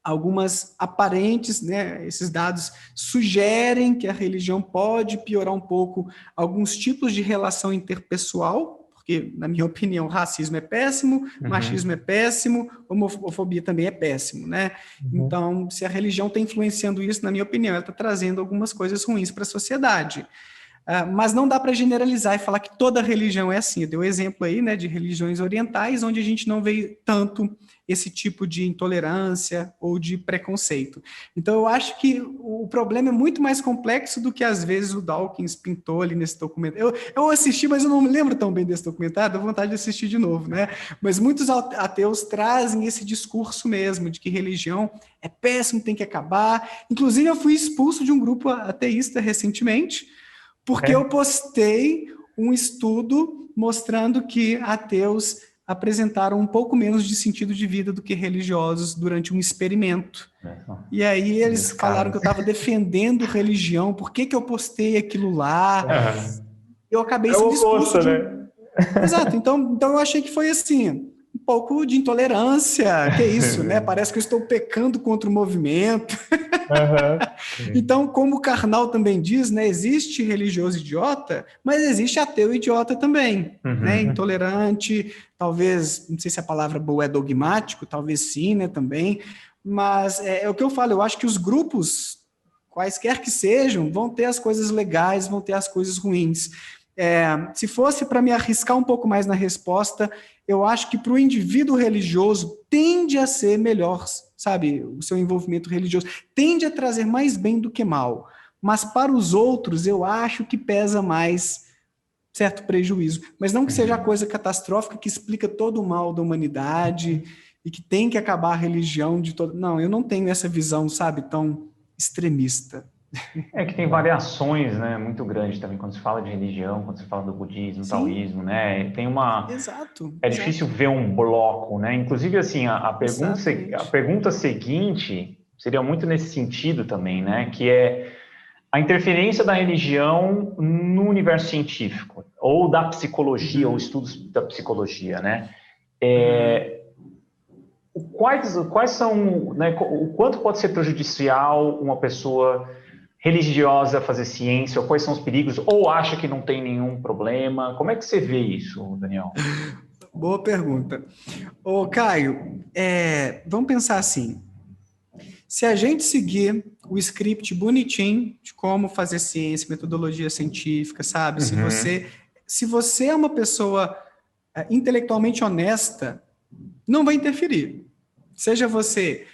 algumas aparentes, né, esses dados sugerem que a religião pode piorar um pouco alguns tipos de relação interpessoal, porque, na minha opinião, racismo é péssimo, machismo é péssimo, homofobia também é péssimo, né? Então, se a religião está influenciando isso, na minha opinião, ela está trazendo algumas coisas ruins para a sociedade. Mas não dá para generalizar e falar que toda religião é assim. Eu dei um exemplo aí, né, de religiões orientais, onde a gente não vê tanto esse tipo de intolerância ou de preconceito. Então, eu acho que o problema é muito mais complexo do que, às vezes, o Dawkins pintou ali nesse documentário. Eu assisti, mas eu não me lembro tão bem desse documentário, dá vontade de assistir de novo, né? Mas muitos ateus trazem esse discurso mesmo, de que religião é péssimo, tem que acabar. Inclusive, eu fui expulso de um grupo ateísta recentemente, porque eu postei um estudo mostrando que ateus apresentaram um pouco menos de sentido de vida do que religiosos durante um experimento. E aí eles falaram que eu estava defendendo religião, por que eu postei aquilo lá? Eu acabei sendo expulso né? Exato, então eu achei que foi assim, um pouco de intolerância, que é isso, né? Parece que eu estou pecando contra o movimento. Então, como o Karnal também diz, né, existe religioso idiota, mas existe ateu idiota também, né, intolerante, talvez, não sei se a palavra boa é dogmático, talvez sim, né, também, mas é o que eu falo, eu acho que os grupos, quaisquer que sejam, vão ter as coisas legais, vão ter as coisas ruins. Se fosse para me arriscar um pouco mais na resposta, eu acho que para o indivíduo religioso tende a ser melhor, sabe, o seu envolvimento religioso tende a trazer mais bem do que mal, mas para os outros eu acho que pesa mais certo prejuízo, mas não que seja a coisa catastrófica que explica todo o mal da humanidade e que tem que acabar a religião de todo... Não, eu não tenho essa visão, sabe, tão extremista. É que tem variações, né, muito grandes também quando se fala de religião, quando se fala do budismo, taoísmo, né, tem uma... Exato. Difícil ver um bloco, né, inclusive, assim, a pergunta seguinte seria muito nesse sentido também, né, que é a interferência da religião no universo científico, ou da psicologia, ou estudos da psicologia, né, quais são, né, o quanto pode ser prejudicial uma pessoa religiosa fazer ciência, ou quais são os perigos, ou acha que não tem nenhum problema? Como é que você vê isso, Daniel? Boa pergunta. Ô, Caio, vamos pensar assim, se a gente seguir o script bonitinho de como fazer ciência, metodologia científica, sabe? Se você é uma pessoa intelectualmente honesta, não vai interferir. Seja você...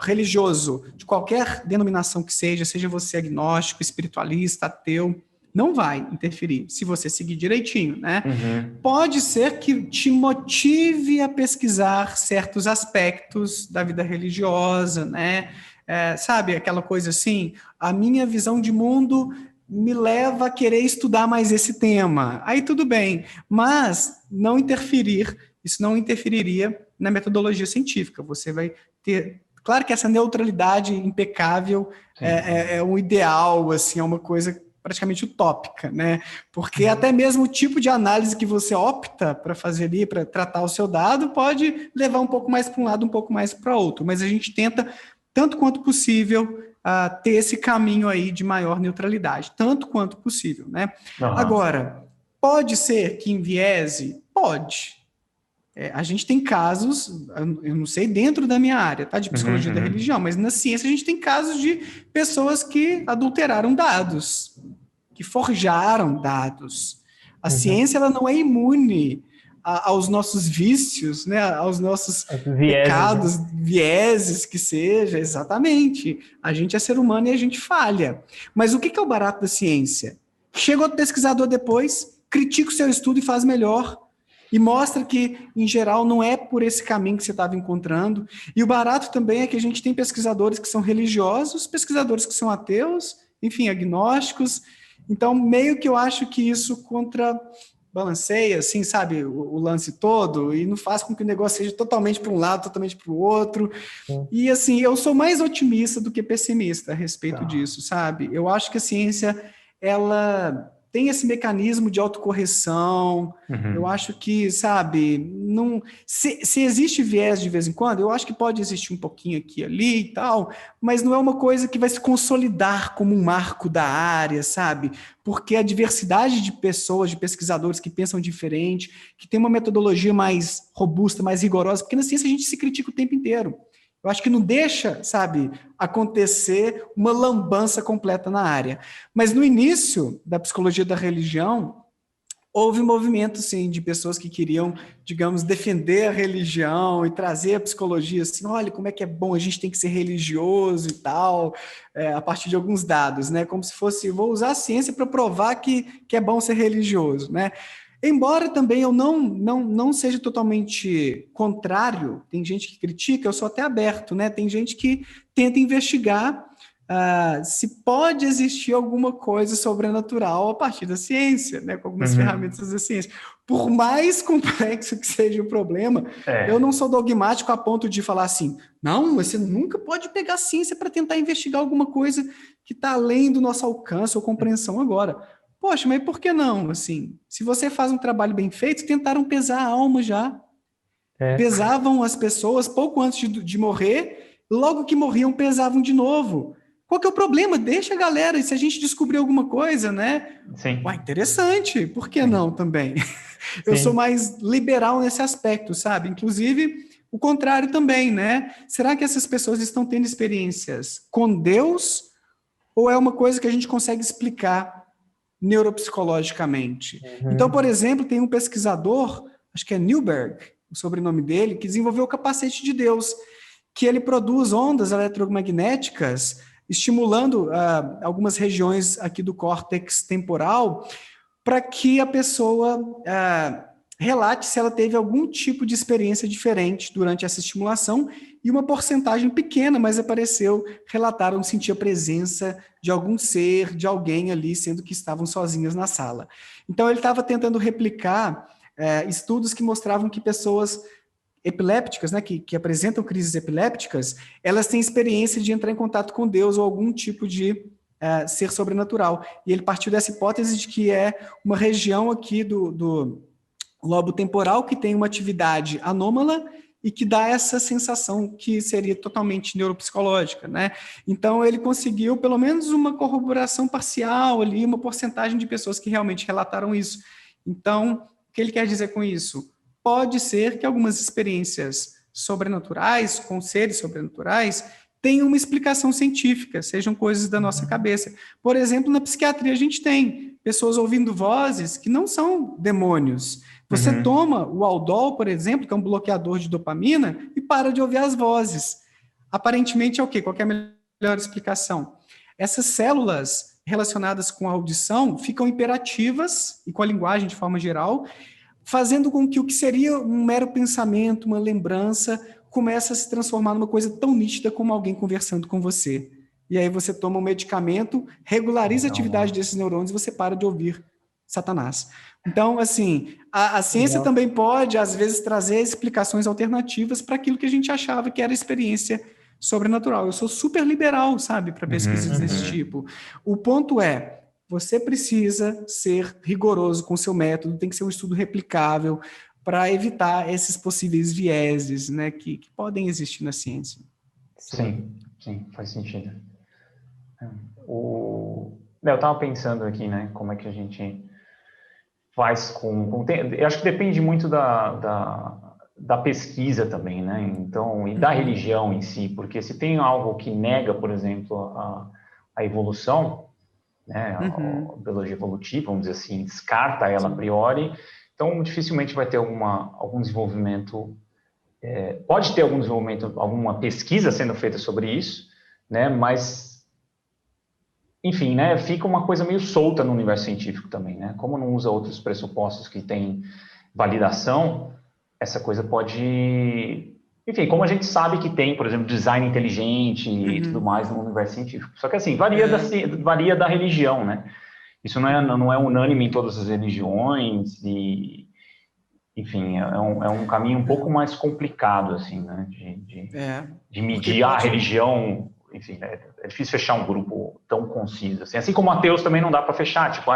religioso, de qualquer denominação que seja você agnóstico, espiritualista, ateu, não vai interferir, se você seguir direitinho, né? Pode ser que te motive a pesquisar certos aspectos da vida religiosa, né? Sabe, aquela coisa assim, a minha visão de mundo me leva a querer estudar mais esse tema. Aí tudo bem, mas isso não interferiria na metodologia científica. Você vai ter Claro que essa neutralidade impecável é um ideal, assim, é uma coisa praticamente utópica, né? Porque até mesmo o tipo de análise que você opta para fazer ali, para tratar o seu dado, pode levar um pouco mais para um lado, um pouco mais para outro. Mas a gente tenta, tanto quanto possível, ter esse caminho aí de maior neutralidade, tanto quanto possível, né? Agora, pode ser que enviese? Pode. A gente tem casos, eu não sei dentro da minha área, tá? De psicologia da religião, mas na ciência a gente tem casos de pessoas que adulteraram dados, que forjaram dados. A ciência, ela não é imune aos nossos vícios, né? Aos nossos pecados, vieses que seja, exatamente. A gente é ser humano e a gente falha. Mas o que é o barato da ciência? Chega outro pesquisador depois, critica o seu estudo e faz melhor. E mostra que, em geral, não é por esse caminho que você estava encontrando. E o barato também é que a gente tem pesquisadores que são religiosos, pesquisadores que são ateus, enfim, agnósticos. Então, meio que eu acho que isso contrabalanceia, assim, sabe, o lance todo, e não faz com que o negócio seja totalmente para um lado, totalmente para o outro. E, assim, eu sou mais otimista do que pessimista a respeito disso, sabe? Eu acho que a ciência, ela tem esse mecanismo de autocorreção. Eu acho que, sabe, não, se existe viés de vez em quando, eu acho que pode existir um pouquinho aqui e ali e tal, mas não é uma coisa que vai se consolidar como um marco da área, sabe? Porque a diversidade de pessoas, de pesquisadores que pensam diferente, que tem uma metodologia mais robusta, mais rigorosa, porque na ciência a gente se critica o tempo inteiro. Eu acho que não deixa, sabe, acontecer uma lambança completa na área. Mas no início da psicologia da religião, houve um movimento, sim, de pessoas que queriam, digamos, defender a religião e trazer a psicologia assim, olha, como é que é bom, a gente tem que ser religioso e tal, a partir de alguns dados, né? Como se fosse, vou usar a ciência para provar que é bom ser religioso, né? Embora também eu não seja totalmente contrário, tem gente que critica, eu sou até aberto, né? Tem gente que tenta investigar se pode existir alguma coisa sobrenatural a partir da ciência, né? Com algumas ferramentas da ciência. Por mais complexo que seja o problema, eu não sou dogmático a ponto de falar assim, não, você nunca pode pegar a ciência para tentar investigar alguma coisa que está além do nosso alcance ou compreensão agora. Poxa, mas por que não? Assim, se você faz um trabalho bem feito, tentaram pesar a alma já. Pesavam as pessoas pouco antes de morrer, logo que morriam, pesavam de novo. Qual que é o problema? Deixa a galera, e se a gente descobrir alguma coisa, né? Sim. Ué, interessante, por que não também? Eu sou mais liberal nesse aspecto, sabe? Inclusive, o contrário também, né? Será que essas pessoas estão tendo experiências com Deus ou é uma coisa que a gente consegue explicar neuropsicologicamente? Então, por exemplo, tem um pesquisador, acho que é Newberg, o sobrenome dele, que desenvolveu o capacete de Deus, que ele produz ondas eletromagnéticas estimulando algumas regiões aqui do córtex temporal para que a pessoa relate se ela teve algum tipo de experiência diferente durante essa estimulação, e uma porcentagem pequena, mas relataram sentir a presença de algum ser, de alguém ali, sendo que estavam sozinhas na sala. Então, ele estava tentando replicar estudos que mostravam que pessoas epilépticas, né, que apresentam crises epilépticas, elas têm experiência de entrar em contato com Deus ou algum tipo de ser sobrenatural. E ele partiu dessa hipótese de que é uma região aqui do lobo temporal que tem uma atividade anômala e que dá essa sensação que seria totalmente neuropsicológica, né? Então, ele conseguiu pelo menos uma corroboração parcial ali, uma porcentagem de pessoas que realmente relataram isso. Então, o que ele quer dizer com isso? Pode ser que algumas experiências sobrenaturais, com seres sobrenaturais, tenham uma explicação científica, sejam coisas da nossa cabeça. Por exemplo, na psiquiatria a gente tem pessoas ouvindo vozes que não são demônios. Você toma o Aldol, por exemplo, que é um bloqueador de dopamina, e para de ouvir as vozes. Aparentemente é o quê? Qual que é a melhor explicação? Essas células relacionadas com a audição ficam hiperativas, e com a linguagem de forma geral, fazendo com que o que seria um mero pensamento, uma lembrança, comece a se transformar numa coisa tão nítida como alguém conversando com você. E aí você toma um medicamento, regulariza a atividade desses neurônios e você para de ouvir Satanás. Então, assim, a ciência também pode, às vezes, trazer explicações alternativas para aquilo que a gente achava que era experiência sobrenatural. Eu sou super liberal, sabe, para pesquisas desse tipo. O ponto é, você precisa ser rigoroso com o seu método, tem que ser um estudo replicável para evitar esses possíveis vieses, né, que podem existir na ciência. Sim, faz sentido. Eu estava pensando aqui, né, como é que a gente faz eu acho que depende muito da pesquisa também, né, então, e da religião em si, porque se tem algo que nega, por exemplo, a evolução, né, a biologia evolutiva, vamos dizer assim, descarta ela a priori, então dificilmente vai ter algum desenvolvimento, pode ter algum desenvolvimento, alguma pesquisa sendo feita sobre isso, né, mas enfim, né, fica uma coisa meio solta no universo científico também, né? Como não usa outros pressupostos que têm validação, essa coisa pode... Enfim, como a gente sabe que tem, por exemplo, design inteligente e tudo mais no universo científico. Só que assim, varia da religião, né? Isso não é unânime em todas as religiões e... Enfim, é um caminho um pouco mais complicado, assim, né? De medir a religião... Enfim, é difícil fechar um grupo tão conciso. Assim como ateus também não dá para fechar, tipo,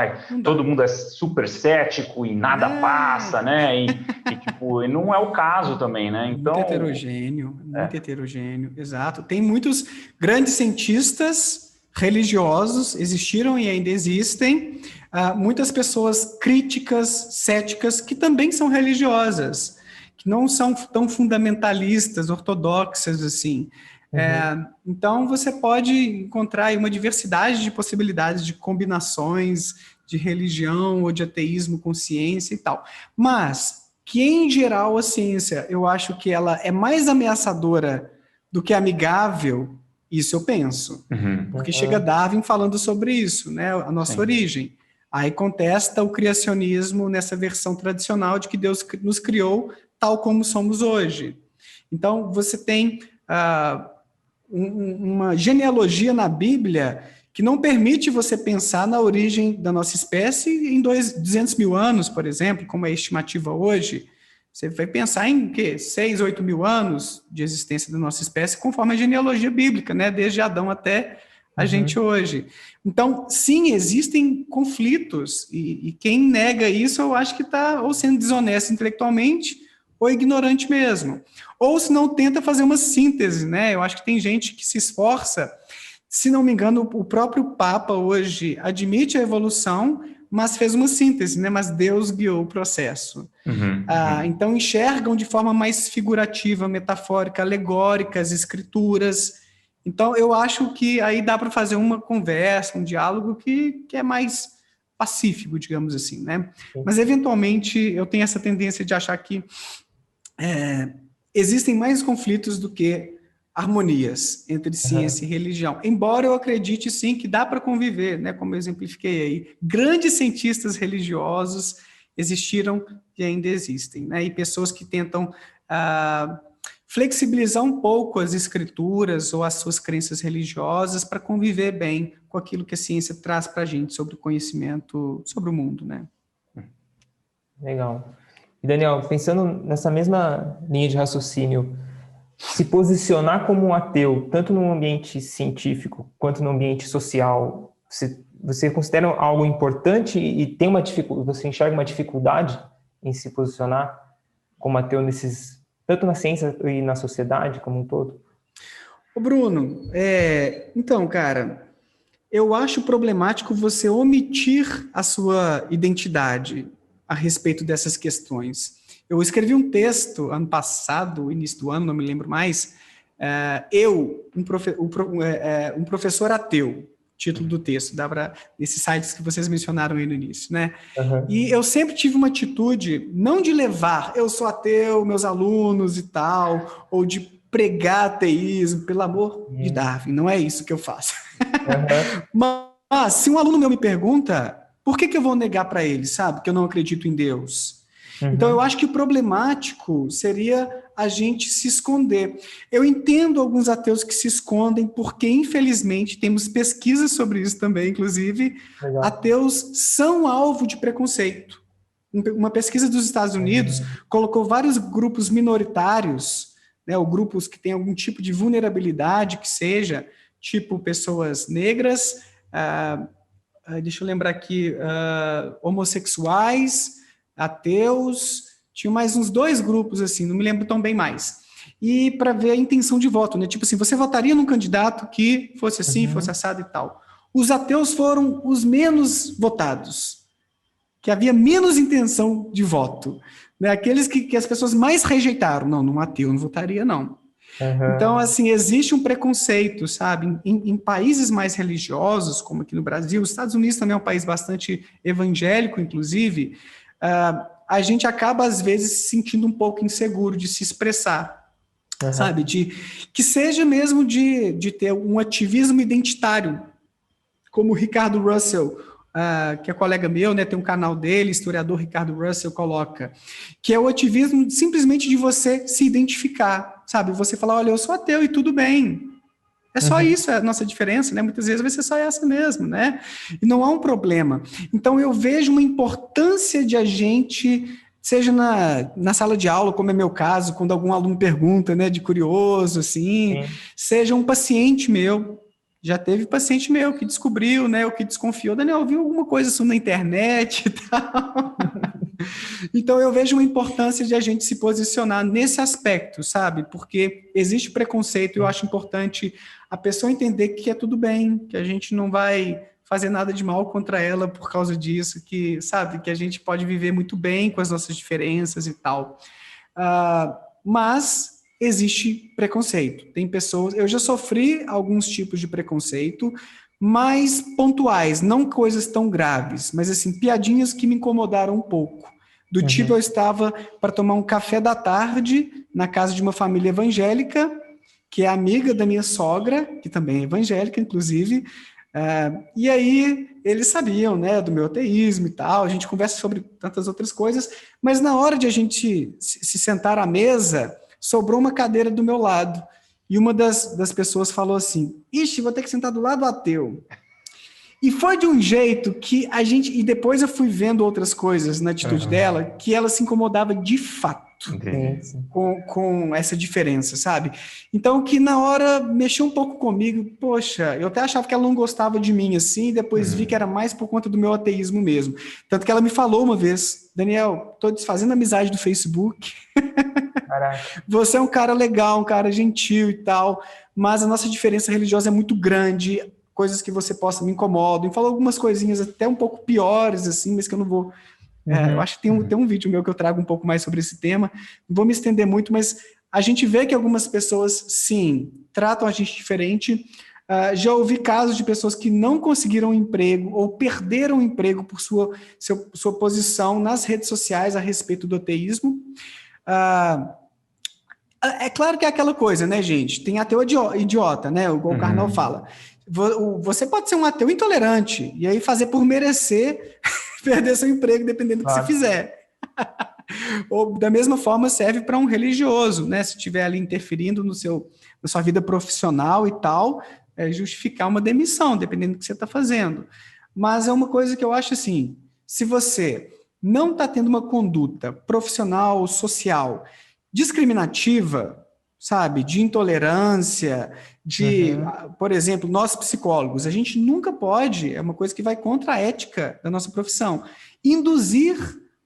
todo mundo é super cético e nada passa, né? Tipo, e não é o caso também, né? Então, muito heterogêneo, exato. Tem muitos grandes cientistas religiosos, existiram e ainda existem, muitas pessoas críticas, céticas, que também são religiosas, que não são tão fundamentalistas, ortodoxas, assim. Então, você pode encontrar aí uma diversidade de possibilidades de combinações de religião ou de ateísmo com ciência e tal. Mas que, em geral, a ciência, eu acho que ela é mais ameaçadora do que amigável, isso eu penso. Porque chega Darwin falando sobre isso, né? A nossa origem. Aí contesta o criacionismo nessa versão tradicional de que Deus nos criou tal como somos hoje. Então, você tem... uma genealogia na Bíblia que não permite você pensar na origem da nossa espécie em 200 mil anos, por exemplo, como é a estimativa hoje. Você vai pensar em 6, 8 mil anos de existência da nossa espécie, conforme a genealogia bíblica, né? Desde Adão até a gente hoje. Então, sim, existem conflitos, e quem nega isso, eu acho que está ou sendo desonesto intelectualmente, ou ignorante mesmo. Ou se não tenta fazer uma síntese, né? Eu acho que tem gente que se esforça, se não me engano, o próprio Papa hoje admite a evolução, mas fez uma síntese, né? Mas Deus guiou o processo. Então enxergam de forma mais figurativa, metafórica, alegórica as escrituras. Então eu acho que aí dá para fazer uma conversa, um diálogo que é mais pacífico, digamos assim, né? Mas eventualmente eu tenho essa tendência de achar que existem mais conflitos do que harmonias entre ciência e religião. Embora eu acredite, sim, que dá para conviver, né? Como eu exemplifiquei aí. Grandes cientistas religiosos existiram e ainda existem, né? E pessoas que tentam flexibilizar um pouco as escrituras ou as suas crenças religiosas para conviver bem com aquilo que a ciência traz para a gente sobre o conhecimento, sobre o mundo, né? Legal. E Daniel, pensando nessa mesma linha de raciocínio, se posicionar como um ateu, tanto no ambiente científico quanto no ambiente social, você considera algo importante e tem você enxerga uma dificuldade em se posicionar como ateu tanto na ciência e na sociedade como um todo? Ô Bruno, então, cara, eu acho problemático você omitir a sua identidade a respeito dessas questões. Eu escrevi um texto ano passado, início do ano, não me lembro mais, um professor ateu, título do texto, dá para esses sites que vocês mencionaram aí no início, né? E eu sempre tive uma atitude, não de levar, eu sou ateu, meus alunos e tal, ou de pregar ateísmo, pelo amor de Darwin, não é isso que eu faço. Mas se um aluno meu me pergunta, por que eu vou negar para ele, sabe, que eu não acredito em Deus? Então, eu acho que o problemático seria a gente se esconder. Eu entendo alguns ateus que se escondem, porque, infelizmente, temos pesquisas sobre isso também, inclusive, ateus são alvo de preconceito. Uma pesquisa dos Estados Unidos colocou vários grupos minoritários né, ou grupos que têm algum tipo de vulnerabilidade, que seja, tipo pessoas negras, deixa eu lembrar aqui, homossexuais, ateus, tinha mais uns 2 grupos, assim, não me lembro tão bem mais. E para ver a intenção de voto, né? Tipo assim, você votaria num candidato que fosse assim, fosse assado e tal. Os ateus foram os menos votados, que havia menos intenção de voto, né? Aqueles que as pessoas mais rejeitaram. Não, num ateu não votaria, não. Então, assim, existe um preconceito, sabe? Em países mais religiosos, como aqui no Brasil, os Estados Unidos também é um país bastante evangélico, inclusive, a gente acaba, às vezes, se sentindo um pouco inseguro de se expressar, sabe? Que seja mesmo de ter um ativismo identitário, como o Ricardo Russell, que é colega meu, né, tem um canal dele, historiador Ricardo Russell, coloca, que é o ativismo simplesmente de você se identificar, sabe? Você falar, olha, eu sou ateu e tudo bem. É só isso, é a nossa diferença, né? Muitas vezes vai ser só essa mesmo, né? E não há um problema. Então, eu vejo uma importância de a gente, seja na sala de aula, como é meu caso, quando algum aluno pergunta, né, de curioso, assim, seja um paciente meu. Já teve paciente meu que descobriu, né, ou que desconfiou, Daniel, viu alguma coisa assim na internet e tal. Então, eu vejo uma importância de a gente se posicionar nesse aspecto, sabe? Porque existe preconceito e eu acho importante a pessoa entender que é tudo bem, que a gente não vai fazer nada de mal contra ela por causa disso, que, sabe, que a gente pode viver muito bem com as nossas diferenças e tal. Mas existe preconceito. Tem pessoas... Eu já sofri alguns tipos de preconceito, mais pontuais, não coisas tão graves, mas assim, piadinhas que me incomodaram um pouco. Do tipo, eu estava para tomar um café da tarde na casa de uma família evangélica, que é amiga da minha sogra, que também é evangélica, inclusive, e aí eles sabiam, né, do meu ateísmo e tal, a gente conversa sobre tantas outras coisas, mas na hora de a gente se sentar à mesa, sobrou uma cadeira do meu lado, e uma das pessoas falou assim, ixi, vou ter que sentar do lado do ateu. E foi de um jeito que a gente... E depois eu fui vendo outras coisas na atitude dela, que ela se incomodava de fato com essa diferença, sabe? Então, que na hora mexeu um pouco comigo. Poxa, eu até achava que ela não gostava de mim assim, e depois vi que era mais por conta do meu ateísmo mesmo. Tanto que ela me falou uma vez, Daniel, tô desfazendo amizade do Facebook. Caraca. Você é um cara legal, um cara gentil e tal, mas a nossa diferença religiosa é muito grande, coisas que você possa me incomodam. Falou algumas coisinhas até um pouco piores, assim, mas que eu não vou... eu acho que tem um vídeo meu que eu trago um pouco mais sobre esse tema. Não vou me estender muito, mas a gente vê que algumas pessoas, sim, tratam a gente diferente. Já ouvi casos de pessoas que não conseguiram emprego ou perderam o emprego por sua posição nas redes sociais a respeito do ateísmo. É claro que é aquela coisa, né, gente? Tem ateu idiota, né? Igual o Karnal fala. Você pode ser um ateu intolerante e aí fazer por merecer perder seu emprego, dependendo do que você fizer. Ou, da mesma forma, serve para um religioso, né? Se estiver ali interferindo na sua vida profissional e tal, justificar uma demissão, dependendo do que você está fazendo. Mas é uma coisa que eu acho assim, se você não está tendo uma conduta profissional, social, discriminativa, sabe, de intolerância, por exemplo, nós psicólogos, a gente nunca pode, é uma coisa que vai contra a ética da nossa profissão, induzir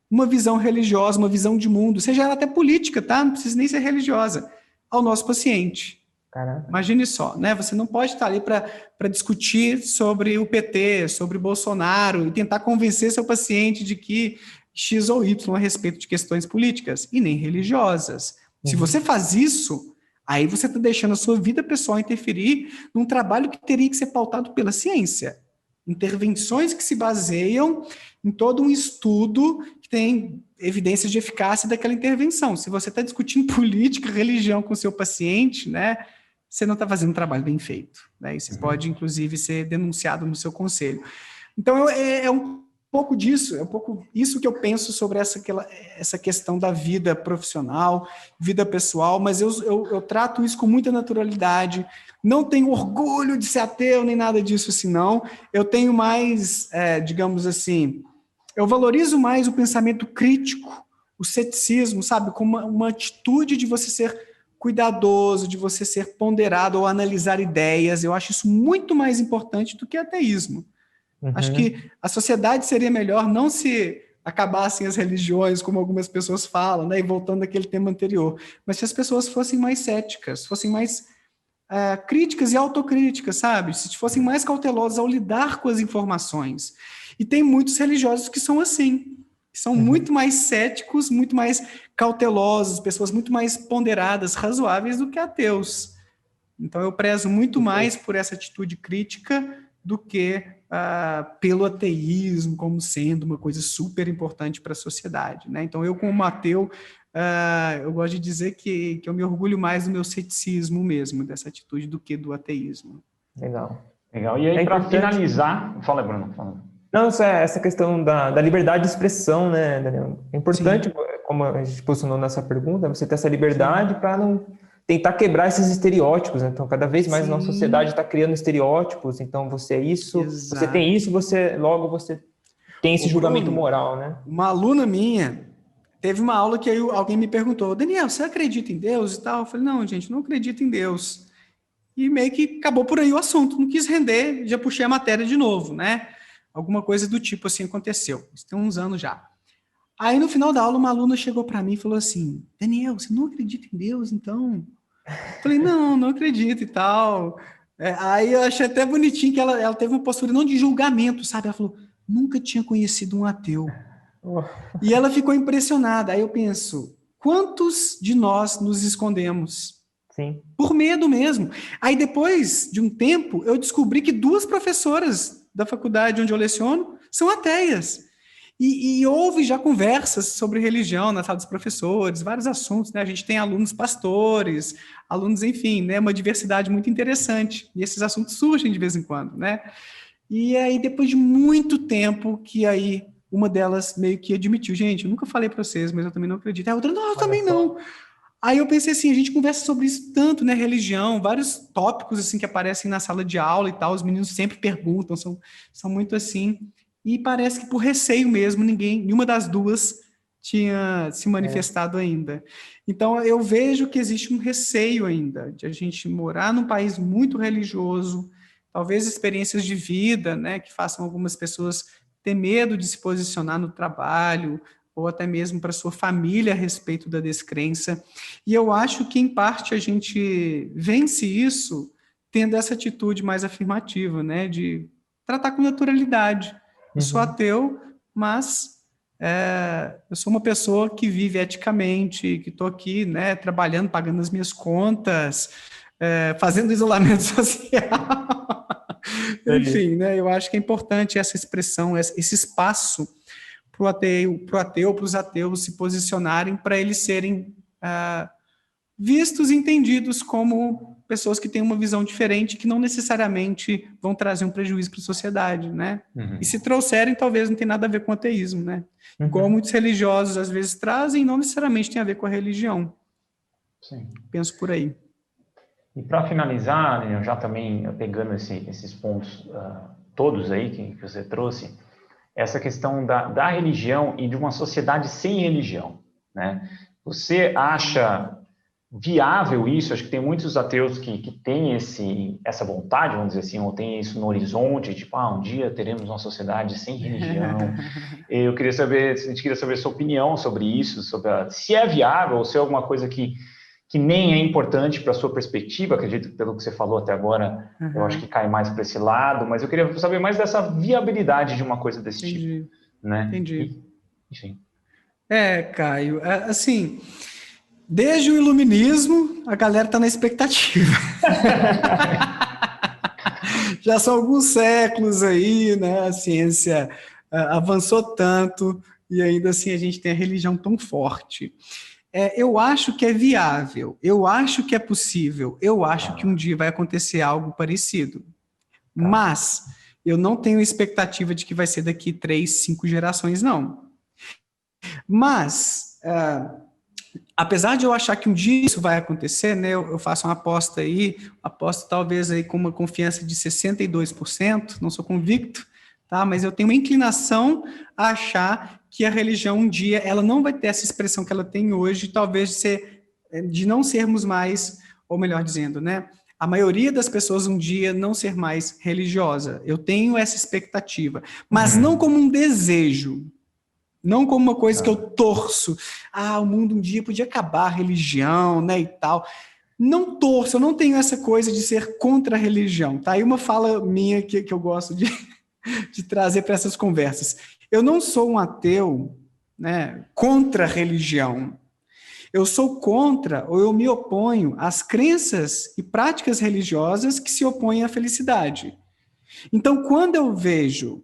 uma visão religiosa, uma visão de mundo, seja ela até política, tá? Não precisa nem ser religiosa, ao nosso paciente. Caraca. Imagine só, né? Você não pode estar ali para discutir sobre o PT, sobre Bolsonaro e tentar convencer seu paciente de que X ou Y a respeito de questões políticas e nem religiosas. Se você faz isso, aí você está deixando a sua vida pessoal interferir num trabalho que teria que ser pautado pela ciência. Intervenções que se baseiam em todo um estudo que tem evidências de eficácia daquela intervenção. Se você está discutindo política, religião com o seu paciente, né, você não está fazendo um trabalho bem feito. Né? Isso pode, inclusive, ser denunciado no seu conselho. Então, é um pouco disso, é um pouco isso que eu penso sobre essa questão da vida profissional, vida pessoal, mas eu trato isso com muita naturalidade, não tenho orgulho de ser ateu, nem nada disso assim, não. Eu tenho mais, digamos assim, eu valorizo mais o pensamento crítico, o ceticismo, sabe, como uma atitude de você ser cuidadoso, de você ser ponderado ou analisar ideias. Eu acho isso muito mais importante do que ateísmo. Acho que a sociedade seria melhor não se acabassem as religiões, como algumas pessoas falam, né? E voltando àquele tema anterior, mas se as pessoas fossem mais céticas, fossem mais críticas e autocríticas, sabe? Se fossem mais cautelosas ao lidar com as informações. E tem muitos religiosos que são assim, que são muito mais céticos, muito mais cautelosos, pessoas muito mais ponderadas, razoáveis do que ateus. Então eu prezo muito mais por essa atitude crítica do que pelo ateísmo como sendo uma coisa super importante para a sociedade, né? Então eu, como ateu, eu gosto de dizer que eu me orgulho mais do meu ceticismo mesmo, dessa atitude, do que do ateísmo. Legal. Legal. E aí, para finalizar... Fala, Bruno. Fala. Não, essa questão da liberdade de expressão, né, Daniel? É importante, sim, como a gente posicionou nessa pergunta, você ter essa liberdade para não tentar quebrar esses estereótipos, né? Então, cada vez mais a nossa sociedade está criando estereótipos, então você é isso, exato, você tem isso, logo você tem esse julgamento moral, né? Uma aluna minha teve uma aula que aí alguém me perguntou, Daniel, você acredita em Deus e tal? Eu falei, não, gente, não acredito em Deus. E meio que acabou por aí o assunto, não quis render, já puxei a matéria de novo, né? Alguma coisa do tipo assim aconteceu. Isso tem uns anos já. Aí, no final da aula, uma aluna chegou para mim e falou assim, Daniel, você não acredita em Deus, então? Eu falei, não acredito e tal. Aí eu achei até bonitinho que ela teve uma postura não de julgamento, sabe? Ela falou, nunca tinha conhecido um ateu. E ela ficou impressionada. Aí eu penso, quantos de nós nos escondemos? Sim. Por medo mesmo. Aí depois de um tempo, eu descobri que 2 professoras da faculdade onde eu leciono são ateias. E houve já conversas sobre religião na sala dos professores, vários assuntos, né? A gente tem alunos pastores, alunos, enfim, né? Uma diversidade muito interessante. E esses assuntos surgem de vez em quando, né? E aí, depois de muito tempo, que aí uma delas meio que admitiu, gente, eu nunca falei para vocês, mas eu também não acredito. A outra, não, eu também não. Aí eu pensei assim, a gente conversa sobre isso tanto, né, religião, vários tópicos assim que aparecem na sala de aula e tal, os meninos sempre perguntam, são muito assim, e parece que por receio mesmo, nenhuma das 2 tinha se manifestado ainda. Então eu vejo que existe um receio ainda de a gente morar num país muito religioso, talvez experiências de vida, né, que façam algumas pessoas ter medo de se posicionar no trabalho, ou até mesmo para sua família a respeito da descrença. E eu acho que, em parte, a gente vence isso tendo essa atitude mais afirmativa, né, de tratar com naturalidade. Eu sou ateu, mas eu sou uma pessoa que vive eticamente, que estou aqui, né, trabalhando, pagando as minhas contas, fazendo isolamento social. Enfim, né, eu acho que é importante essa expressão, esse espaço para o ateu, para os ateus se posicionarem, para eles serem vistos e entendidos como pessoas que têm uma visão diferente, que não necessariamente vão trazer um prejuízo para a sociedade, né? E se trouxerem, talvez não tenha nada a ver com o ateísmo, né? Igual muitos religiosos às vezes trazem, não necessariamente tem a ver com a religião. Sim. Penso por aí. E para finalizar, eu já também pegando esses pontos todos aí que você trouxe, essa questão da religião e de uma sociedade sem religião, né? Você acha viável isso? Acho que tem muitos ateus que têm essa vontade, vamos dizer assim, ou têm isso no horizonte, tipo, um dia teremos uma sociedade sem religião. A gente queria saber a sua opinião sobre isso, se é viável ou se é alguma coisa que nem é importante para a sua perspectiva, acredito que pelo que você falou até agora, eu acho que cai mais para esse lado, mas eu queria saber mais dessa viabilidade de uma coisa desse tipo. Né? Entendi. Enfim. Caio, assim, desde o iluminismo, a galera está na expectativa. Já são alguns séculos aí, né? A ciência avançou tanto e ainda assim a gente tem a religião tão forte. Eu acho que é viável, eu acho que é possível, eu acho que um dia vai acontecer algo parecido. Mas eu não tenho expectativa de que vai ser daqui 3, 5 gerações, não. Mas, apesar de eu achar que um dia isso vai acontecer, né, eu faço uma aposta aí, aposto talvez aí com uma confiança de 62%, não sou convicto, tá? Mas eu tenho uma inclinação a achar que a religião um dia ela não vai ter essa expressão que ela tem hoje, talvez de ser de não sermos mais, ou melhor dizendo, né, a maioria das pessoas um dia não ser mais religiosa. Eu tenho essa expectativa, mas não como um desejo, não como uma coisa que eu torço. O mundo um dia podia acabar a religião, né, e tal. Não torço, eu não tenho essa coisa de ser contra a religião, tá? Aí uma fala minha que eu gosto de trazer para essas conversas. Eu não sou um ateu, né, contra a religião. Eu sou contra, ou eu me oponho às crenças e práticas religiosas que se opõem à felicidade. Então, quando eu vejo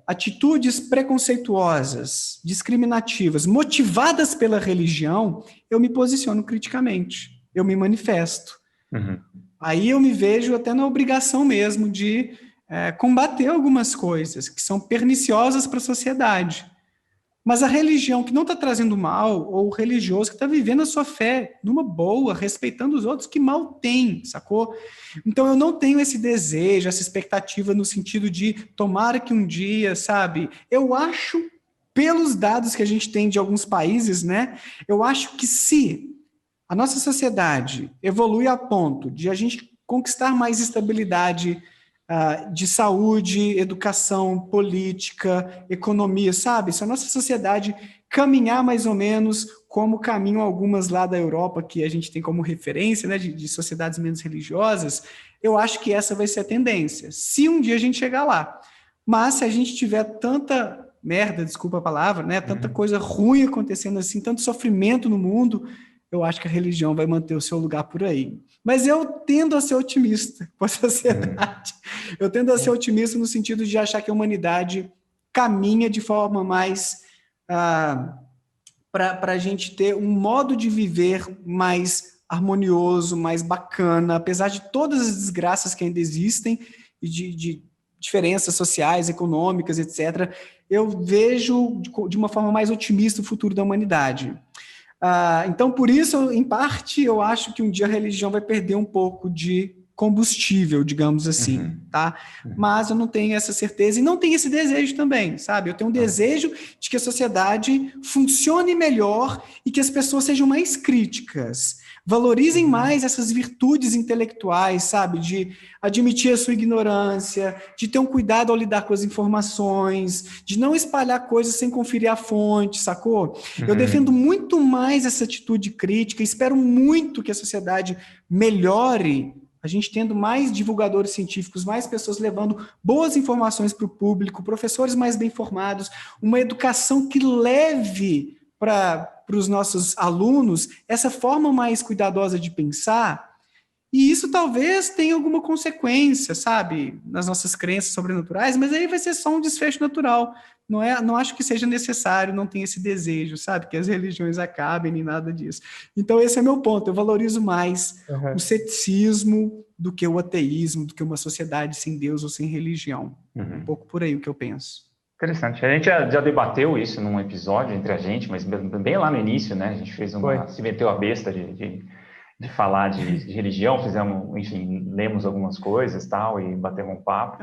atitudes preconceituosas, discriminativas, motivadas pela religião, eu me posiciono criticamente, eu me manifesto. Aí eu me vejo até na obrigação mesmo de combater algumas coisas que são perniciosas para a sociedade. Mas a religião que não está trazendo mal, ou o religioso que está vivendo a sua fé numa boa, respeitando os outros, que mal tem, sacou? Então eu não tenho esse desejo, essa expectativa no sentido de tomara que um dia, sabe? Eu acho, pelos dados que a gente tem de alguns países, né? Eu acho que se a nossa sociedade evolui a ponto de a gente conquistar mais estabilidade de saúde, educação, política, economia, sabe? Se a nossa sociedade caminhar mais ou menos como caminham algumas lá da Europa, que a gente tem como referência, né, de sociedades menos religiosas, eu acho que essa vai ser a tendência, se um dia a gente chegar lá. Mas se a gente tiver tanta merda, desculpa a palavra, né, tanta coisa ruim acontecendo assim, tanto sofrimento no mundo, eu acho que a religião vai manter o seu lugar por aí. Mas eu tendo a ser otimista com a sociedade. Eu tendo a ser otimista no sentido de achar que a humanidade caminha de forma mais para a gente ter um modo de viver mais harmonioso, mais bacana, apesar de todas as desgraças que ainda existem e de diferenças sociais, econômicas, etc. Eu vejo de uma forma mais otimista o futuro da humanidade. Então, por isso, em parte, eu acho que um dia a religião vai perder um pouco de combustível, digamos assim, tá? Mas eu não tenho essa certeza e não tenho esse desejo também, sabe? Eu tenho um desejo de que a sociedade funcione melhor e que as pessoas sejam mais críticas, valorizem mais essas virtudes intelectuais, sabe? De admitir a sua ignorância, de ter um cuidado ao lidar com as informações, de não espalhar coisas sem conferir a fonte, sacou? Eu defendo muito mais essa atitude crítica, espero muito que a sociedade melhore, a gente tendo mais divulgadores científicos, mais pessoas levando boas informações para o público, professores mais bem formados, uma educação que leve para os nossos alunos essa forma mais cuidadosa de pensar, e isso talvez tenha alguma consequência, sabe, nas nossas crenças sobrenaturais, mas aí vai ser só um desfecho natural. Não acho que seja necessário, não tem esse desejo, sabe, que as religiões acabem, nem nada disso. Então esse é meu ponto, eu valorizo mais o ceticismo do que o ateísmo, do que uma sociedade sem Deus ou sem religião. Um pouco por aí o que eu penso. Interessante. A gente já debateu isso num episódio entre a gente, mas bem lá no início, né? A gente fez se meteu a besta de falar de religião, enfim, lemos algumas coisas tal, e batemos um papo.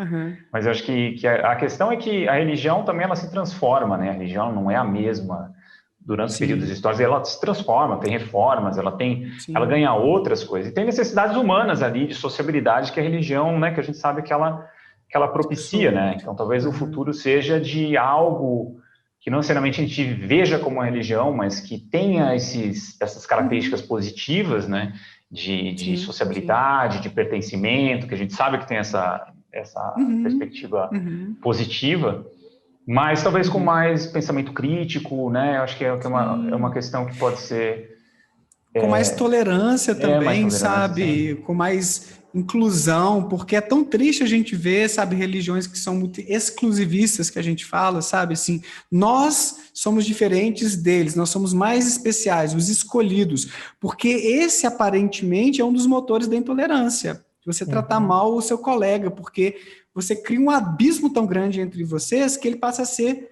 Mas eu acho que a questão é que a religião também ela se transforma, né? A religião não é a mesma durante os períodos históricos, ela se transforma, tem reformas, ela ganha outras coisas. E tem necessidades humanas ali de sociabilidade que a religião, né, que a gente sabe que ela propicia, né? Então talvez o futuro seja de algo que não necessariamente a gente veja como uma religião, mas que tenha essas características positivas, né, de sociabilidade, de pertencimento, que a gente sabe que tem essa perspectiva positiva, mas talvez com mais pensamento crítico, né? Acho que é uma questão que pode ser... Com mais tolerância também, sabe? Com mais inclusão, porque é tão triste a gente ver, sabe, religiões que são muito exclusivistas, que a gente fala, sabe, assim, nós somos diferentes deles, nós somos mais especiais, os escolhidos, porque esse aparentemente é um dos motores da intolerância, você tratar mal o seu colega, porque você cria um abismo tão grande entre vocês que ele passa a ser,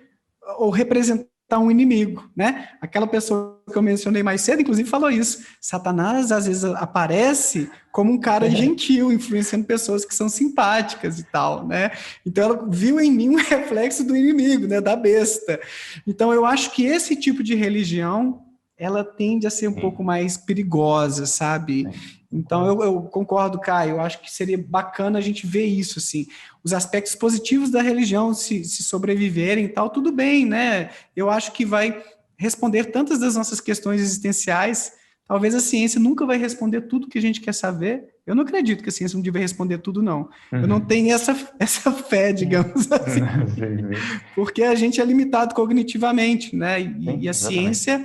ou representar um inimigo, né? Aquela pessoa que eu mencionei mais cedo, inclusive, falou isso. Satanás, às vezes, aparece como um cara gentil, influenciando pessoas que são simpáticas e tal, né? Então, ela viu em mim um reflexo do inimigo, né? Da besta. Então, eu acho que esse tipo de religião ela tende a ser um pouco mais perigosa, sabe? Então, eu concordo, Caio, eu acho que seria bacana a gente ver isso, assim, os aspectos positivos da religião, se sobreviverem e tal, tudo bem, né? Eu acho que vai responder tantas das nossas questões existenciais. Talvez a ciência nunca vai responder tudo que a gente quer saber. Eu não acredito que a ciência um dia vai responder tudo, não. Eu não tenho essa fé, digamos assim, porque a gente é limitado cognitivamente, né? E a ciência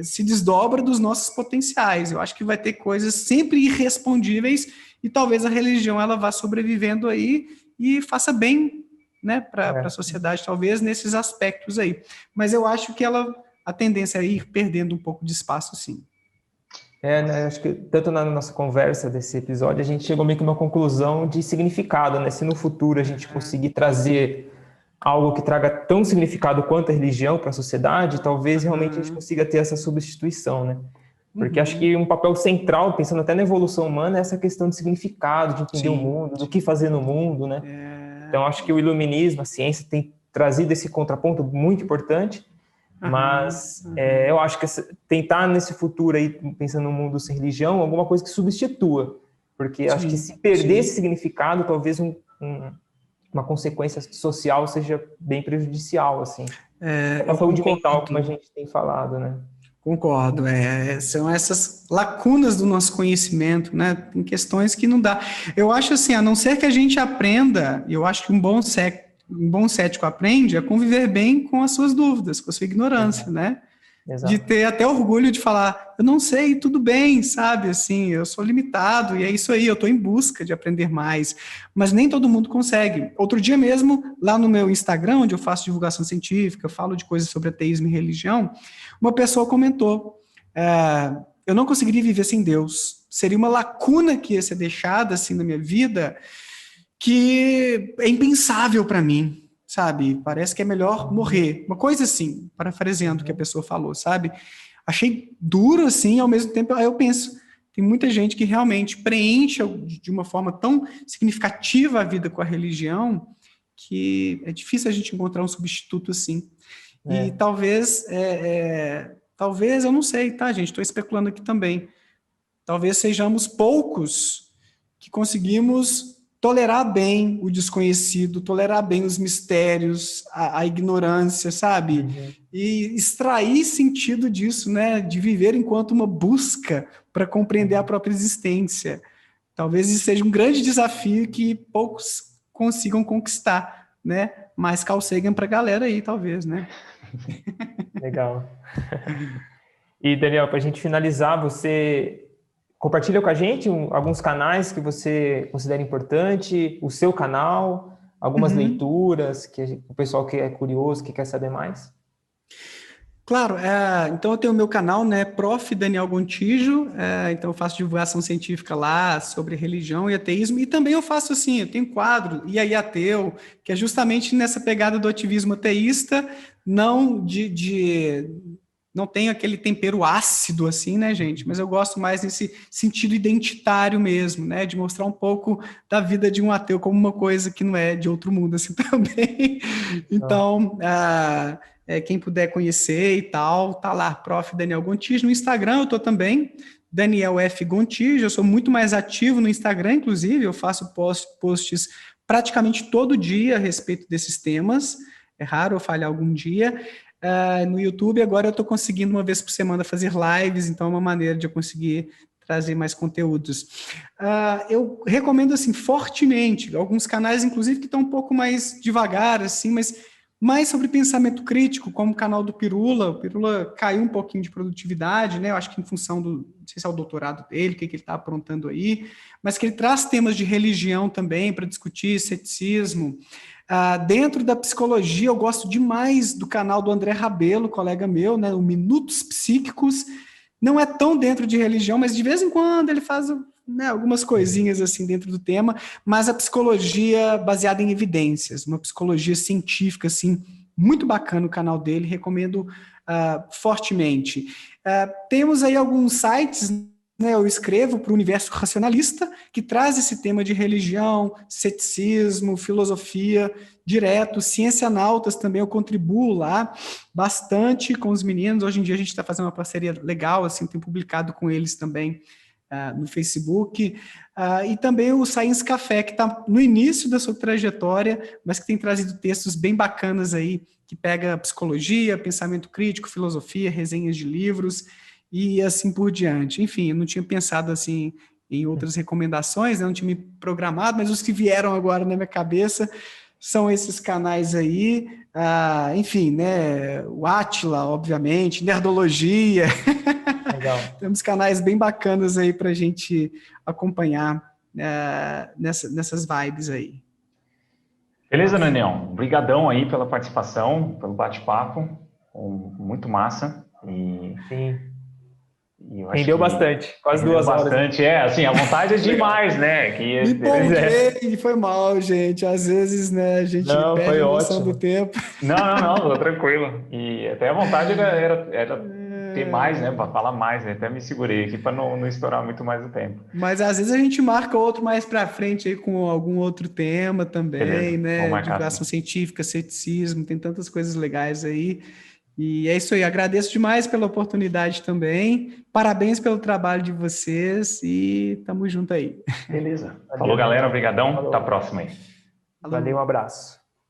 se desdobra dos nossos potenciais. Eu acho que vai ter coisas sempre irrespondíveis e talvez a religião ela vá sobrevivendo aí e faça bem, né, para a sociedade, talvez nesses aspectos aí. Mas eu acho que a tendência é ir perdendo um pouco de espaço, sim. Né, acho que tanto na nossa conversa desse episódio, a gente chegou meio que a uma conclusão de significado, né? Se no futuro a gente conseguir trazer algo que traga tão significado quanto a religião para a sociedade, talvez realmente a gente consiga ter essa substituição, né? Porque acho que um papel central, pensando até na evolução humana, é essa questão de significado, de entender o mundo, do que fazer no mundo, né? Então acho que o iluminismo, a ciência tem trazido esse contraponto muito importante, mas eu acho que tentar nesse futuro aí, pensando no mundo sem religião, alguma coisa que substitua, porque acho que se perder esse significado, talvez uma consequência social seja bem prejudicial, assim. A saúde mental, como a gente tem falado, né? Concordo, são essas lacunas do nosso conhecimento, né? Tem questões que não dá. Eu acho assim, a não ser que a gente aprenda, eu acho que um bom cético aprende a conviver bem com as suas dúvidas, com a sua ignorância, né? Exato. De ter até orgulho de falar, eu não sei, tudo bem, sabe, assim, eu sou limitado, e é isso aí, eu estou em busca de aprender mais, mas nem todo mundo consegue. Outro dia mesmo, lá no meu Instagram, onde eu faço divulgação científica, falo de coisas sobre ateísmo e religião, uma pessoa comentou, eu não conseguiria viver sem Deus, seria uma lacuna que ia ser deixada, assim, na minha vida, que é impensável para mim, sabe? Parece que é melhor morrer. Uma coisa assim, parafraseando o que a pessoa falou, sabe? Achei duro assim, ao mesmo tempo, aí eu penso, tem muita gente que realmente preenche de uma forma tão significativa a vida com a religião que é difícil a gente encontrar um substituto assim. E talvez, eu não sei, tá, gente? Estou especulando aqui também. Talvez sejamos poucos que conseguimos tolerar bem o desconhecido, tolerar bem os mistérios, a ignorância, sabe? E extrair sentido disso, né? De viver enquanto uma busca para compreender a própria existência. Talvez isso seja um grande desafio que poucos consigam conquistar, né? Mas Carl Sagan para a galera aí, talvez, né? Legal. E, Daniel, para a gente finalizar, você compartilha com a gente alguns canais que você considera importante, o seu canal, algumas leituras que o pessoal que é curioso, que quer saber mais? Claro, então eu tenho o meu canal, né, Prof. Daniel Gontijo, então eu faço divulgação científica lá sobre religião e ateísmo, e também eu faço assim, eu tenho quadro, E aí Ateu, que é justamente nessa pegada do ativismo ateísta, não não tem aquele tempero ácido assim, né, gente? Mas eu gosto mais nesse sentido identitário mesmo, né? De mostrar um pouco da vida de um ateu como uma coisa que não é de outro mundo assim também. Então, quem puder conhecer e tal, tá lá, Prof. Daniel Gontijo. No Instagram eu tô também, Daniel F. Gontijo. Eu sou muito mais ativo no Instagram, inclusive, eu faço posts praticamente todo dia a respeito desses temas. É raro eu falhar algum dia. No YouTube, agora eu estou conseguindo uma vez por semana fazer lives, então é uma maneira de eu conseguir trazer mais conteúdos. Eu recomendo, assim, fortemente, alguns canais, inclusive, que estão um pouco mais devagar, assim, mas mais sobre pensamento crítico, como o canal do Pirula. O Pirula caiu um pouquinho de produtividade, né? Eu acho que em função não sei se é o doutorado dele, o que ele está aprontando aí, mas que ele traz temas de religião também para discutir, ceticismo. Dentro da psicologia, eu gosto demais do canal do André Rabelo, colega meu, né, o Minutos Psíquicos. Não é tão dentro de religião, mas de vez em quando ele faz, né, algumas coisinhas assim dentro do tema, mas a psicologia baseada em evidências, uma psicologia científica, assim, muito bacana o canal dele, recomendo fortemente. Temos aí alguns sites, né, eu escrevo para o universo racionalista, que traz esse tema de religião, ceticismo, filosofia direto, ciência nautas também eu contribuo lá bastante com os meninos. Hoje em dia a gente está fazendo uma parceria legal, assim, tem publicado com eles também no Facebook, e também o Science Café, que está no início da sua trajetória, mas que tem trazido textos bem bacanas aí, que pega psicologia, pensamento crítico, filosofia, resenhas de livros e assim por diante. Enfim, eu não tinha pensado assim em outras recomendações, né? Não tinha me programado, mas os que vieram agora na minha cabeça são esses canais aí, enfim, né? O Átila, obviamente, Nerdologia. Legal. Temos canais bem bacanas aí para a gente acompanhar nessas vibes aí. Beleza, Daniel? Obrigadão aí pela participação, pelo bate-papo, muito massa. Sim. E rendeu bastante, quase 2 horas. Bastante, assim, a vontade é demais, né? Me empolguei, foi mal, gente. Às vezes, né, a gente perde a noção do tempo. Não, tô tranquilo. E até a vontade era ter mais, né, para falar mais, né? Até me segurei aqui para não estourar muito mais o tempo. Mas às vezes a gente marca outro mais para frente aí com algum outro tema também, beleza, né? Divulgação científica, ceticismo, tem tantas coisas legais aí. E é isso aí, agradeço demais pela oportunidade também. Parabéns pelo trabalho de vocês e tamo junto aí. Beleza. Falou, galera. Obrigadão. Até a próxima aí. Valeu, um abraço.